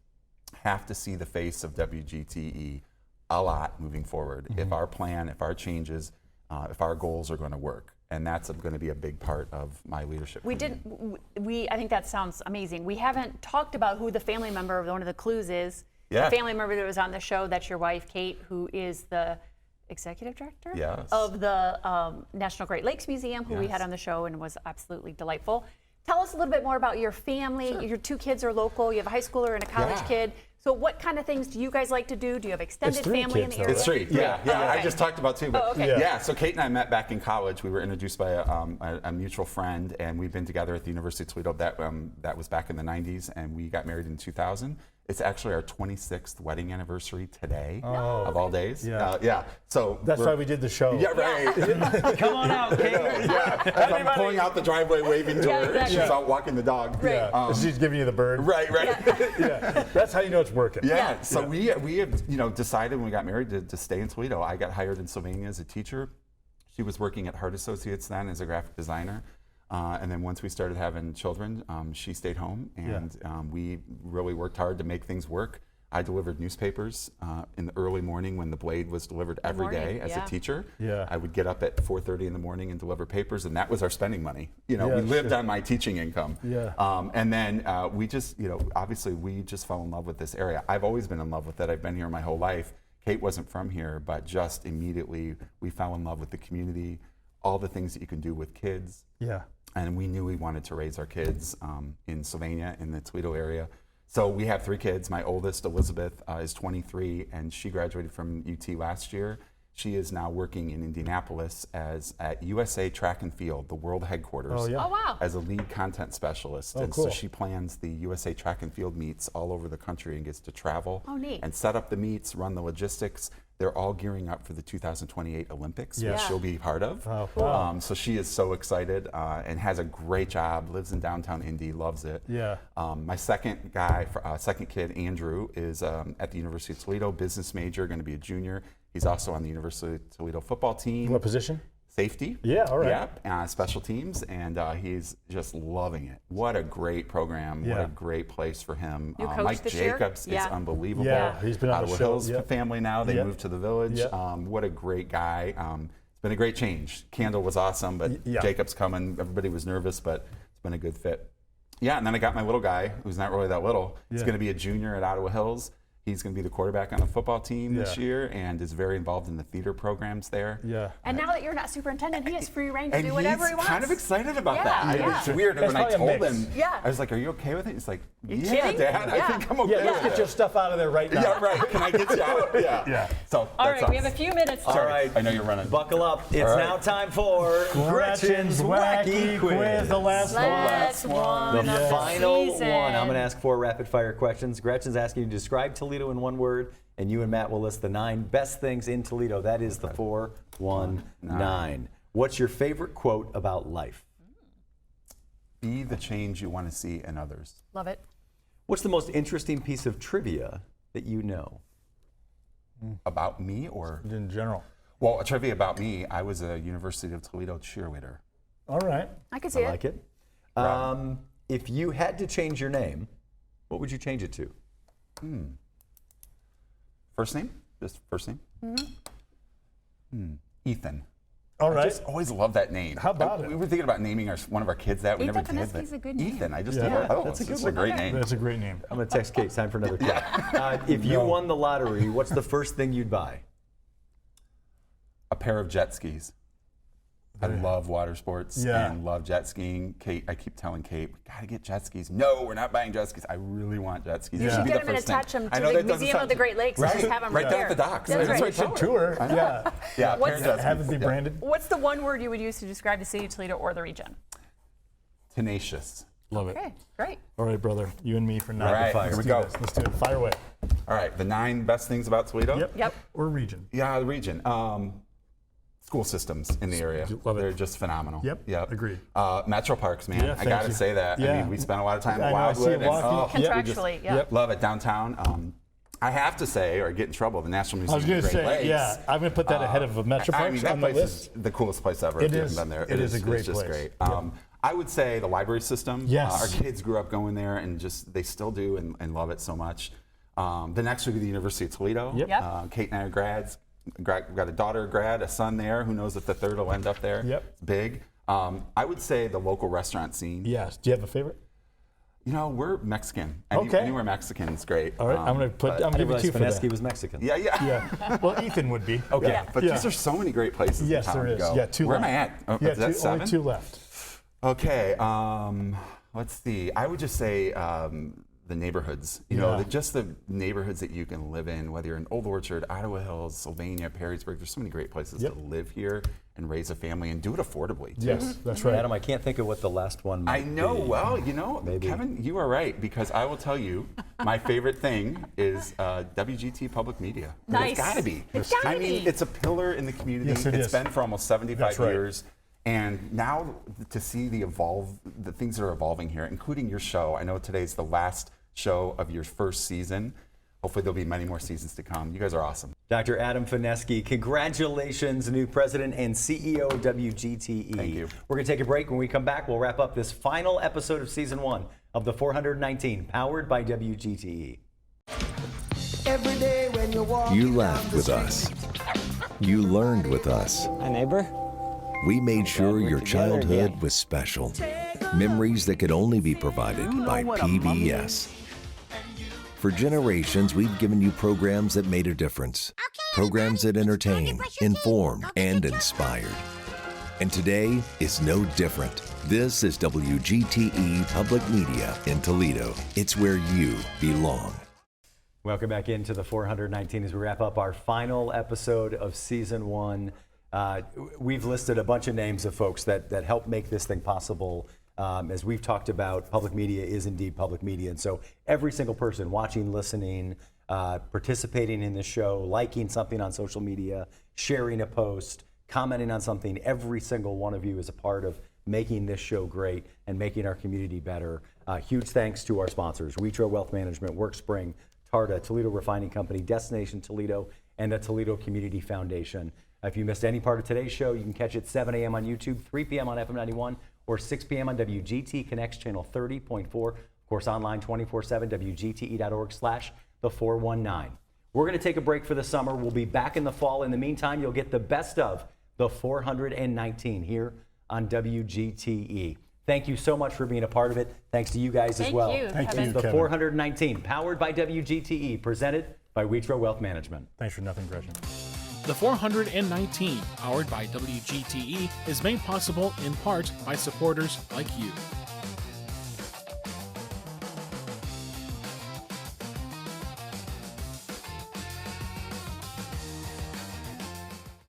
have to see the face of WGTE a lot moving forward if our plan, if our changes, if our goals are going to work. And that's going to be a big part of my leadership. I think that sounds amazing. We haven't talked about who the family member of one of the clues is. Yeah. The family member that was on the show, that's your wife, Kate, who is the executive director of the National Great Lakes Museum, who we had on the show and was absolutely delightful. Tell us a little bit more about your family. Your two kids are local. You have a high schooler and a college kid. So what kind of things do you guys like to do? Do you have extended family in the area? It's three. Yeah. Okay. I just talked about two. But okay. So Kate and I met back in college. We were introduced by a mutual friend, and we've been together at the University of Toledo. That was back in the 90s, and we got married in 2000. It's actually our 26th wedding anniversary today, of all days. So that's why we did the show. Yeah, right. Come on out, Kate. As I'm pulling out the driveway, waving to her. Exactly. She's out walking the dog. Right. She's giving you the bird. Right. That's how you know it's working. So we have decided when we got married to stay in Toledo. I got hired in Sylvania as a teacher. She was working at Hart Associates then as a graphic designer. And then once we started having children, she stayed home, and we really worked hard to make things work. I delivered newspapers in the early morning when the Blade was delivered every day as a teacher. I would get up at 4:30 in the morning and deliver papers, and that was our spending money. We lived on my teaching income. And then we just, obviously we just fell in love with this area. I've always been in love with it. I've been here my whole life. Kate wasn't from here, but just immediately we fell in love with the community, all the things that you can do with kids. And we knew we wanted to raise our kids in Sylvania, in the Toledo area. So we have three kids. My oldest, Elizabeth, is 23, and she graduated from UT last year. She is now working in Indianapolis at USA Track and Field, the world headquarters, as a lead content specialist. So she plans the USA Track and Field meets all over the country and gets to travel and set up the meets, run the logistics. They're all gearing up for the 2028 Olympics, which she'll be part of. So she is so excited and has a great job, lives in downtown Indy, loves it. My second kid, Andrew, is at the University of Toledo, business major, going to be a junior. He's also on the University of Toledo football team. What position? Safety. All right. Special teams, and he's just loving it. What a great program. What a great place for him. Mike Jacobs is unbelievable. He's been on the show. Hills family now. They moved to the village. What a great guy. It's been a great change. Candle was awesome, but Jacobs coming, everybody was nervous, but it's been a good fit. And then I got my little guy, who's not really that little. He's going to be a junior at Ottawa Hills. He's going to be the quarterback on the football team this year, and is very involved in the theater programs there. And now that you're not superintendent, he has free reign to do whatever he wants. Kind of excited about that. It's weird. When I told him, I was like, "Are you okay with it?" He's like, "Yeah, Dad, I think I'm okay with it." Let's get your stuff out of there right now. Can I get you out? So all right, we have a few minutes. All right, I know you're running. Buckle up. It's now time for Gretchen's Wacky Quiz. The last one. The final one. I'm going to ask 4 rapid fire questions. Gretchen's asking you to describe Toledo in one word, and you and Matt will list the 9 best things in Toledo. That is the 4-1-9. What's your favorite quote about life? Be the change you want to see in others. Love it. What's the most interesting piece of trivia that you know? About me or? In general. Well, a trivia about me, I was a University of Toledo cheerleader. All right. I could see I like it. If you had to change your name, what would you change it to? First name? Just first name? Ethan. All right. I just always love that name. How about it? We were thinking about naming one of our kids that. We Ethan never did. Fineske is a good name. Ethan. I just Yeah. thought, oh, That's a good it's one. a great name. That's a great name. I'm going to text Kate. Time for another call. If you won the lottery, what's the first thing you'd buy? A pair of jet skis. I love water sports and love jet skiing. Kate, I keep telling Kate, we got to get jet skis. No, we're not buying jet skis. I really want jet skis. You should Get them and attach them to the Museum of the Great Lakes and just have them right there there. at the docks. That's That's right. what should tour. Yeah. Yeah, a pair of jet skis. Have it be Yeah. branded. What's the one word you would use to describe the city of Toledo or the region? Tenacious. Love it. Okay, great. All right, brother. You and me for now. All right, Let's here we do go. this. Let's do it. Fire away. All right, the 9 best things about Toledo. Yep. Or region. Yeah, the region. School systems in the area. Love it. They're just phenomenal. Yep. Agreed. Metro parks, man. Yeah, I thank gotta you. say that. I Yeah. mean, we spent a lot of time I in know, I see Wildwood. it walking. And, Contractually, yeah. love it. Downtown. I have to say, or get in trouble, the National Museum I was of going the to Great say, Lakes. yeah, I'm going to put that ahead of Metro I Parks mean, that on the place list. is the coolest place ever. It if you is. haven't been there. It is a great It's just place. great. I would say the library system. Yes. Our kids grew up going there, and just they still do and love it so much. The next would be the University of Toledo. Yep. Kate and I are grads. We've got a daughter grad, a son there. Who knows if the third will end up there? Yep. It's big. I would say the local restaurant scene. Yes. Do you have a favorite? You know, we're Mexican. Okay. Anywhere Mexican is great. All right. I'm going to I give you 2 for Fineske that. was Mexican. Yeah. Yeah. Well, Ethan would be. Okay. Yeah. But these are so many great places Yes, in town there to is. go. Yeah, 2 Where left. am I at? Oh, Yeah, is that 7? only 2 left. Okay, let's see. I would just say the neighborhoods. You know, just the neighborhoods that you can live in, whether you're in Old Orchard, Ottawa Hills, Sylvania, Perrysburg. There's so many great places to live here and raise a family and do it affordably. Yes, that's right. Adam, I can't think of what the last one might I know. be. Well, you know, Maybe. Kevin, you are right, because I will tell you, my favorite thing is WGT Public Media. Nice. It's got to be. It's gotta I mean, be. it's a pillar in the community. Yes, it It's is. been for almost 75 That's right. years. And now to see the things that are evolving here, including your show. I know today's the last show of your first season. Hopefully there'll be many more seasons to come. You guys are awesome. Dr. Adam Fineske, congratulations, new president and CEO of WGTE. Thank you. We're going to take a break. When we come back, we'll wrap up this final episode of season 1 of the 419, powered by WGTE. Every day when you're walking You down laughed the with street. us. You learned with us. Hi, neighbor. We made sure we're your together childhood again. was special. Memories that could only be provided by PBS. For generations, we've given you programs that made a difference. Programs that entertained, informed, and inspired. And today is no different. This is WGTE Public Media in Toledo. It's where you belong. Welcome back into the 419 as we wrap up our final episode of season 1. We've listed a bunch of names of folks that help make this thing possible. As we've talked about, public media is indeed public media. And so every single person watching, listening, participating in the show, liking something on social media, sharing a post, commenting on something, every single one of you is a part of making this show great and making our community better. Huge thanks to our sponsors, Retro Wealth Management, WorkSpring, Tarta, Toledo Refining Company, Destination Toledo, and the Toledo Community Foundation. If you missed any part of today's show, you can catch it 7 a.m. on YouTube, 3 p.m. on FM 91, or 6 p.m. on WGT Connects Channel 30.4. Of course, online 24/7, WGTE.org/the419. We're going to take a break for the summer. We'll be back in the fall. In the meantime, you'll get the best of the 419 here on WGTE. Thank you so much for being a part of it. Thanks to you guys as well. Thank It's you, the Kevin. 419, powered by WGTE, presented by Wetro Wealth Management. Thanks for nothing, Gretchen. The 419, powered by WGTE, is made possible in part by supporters like you.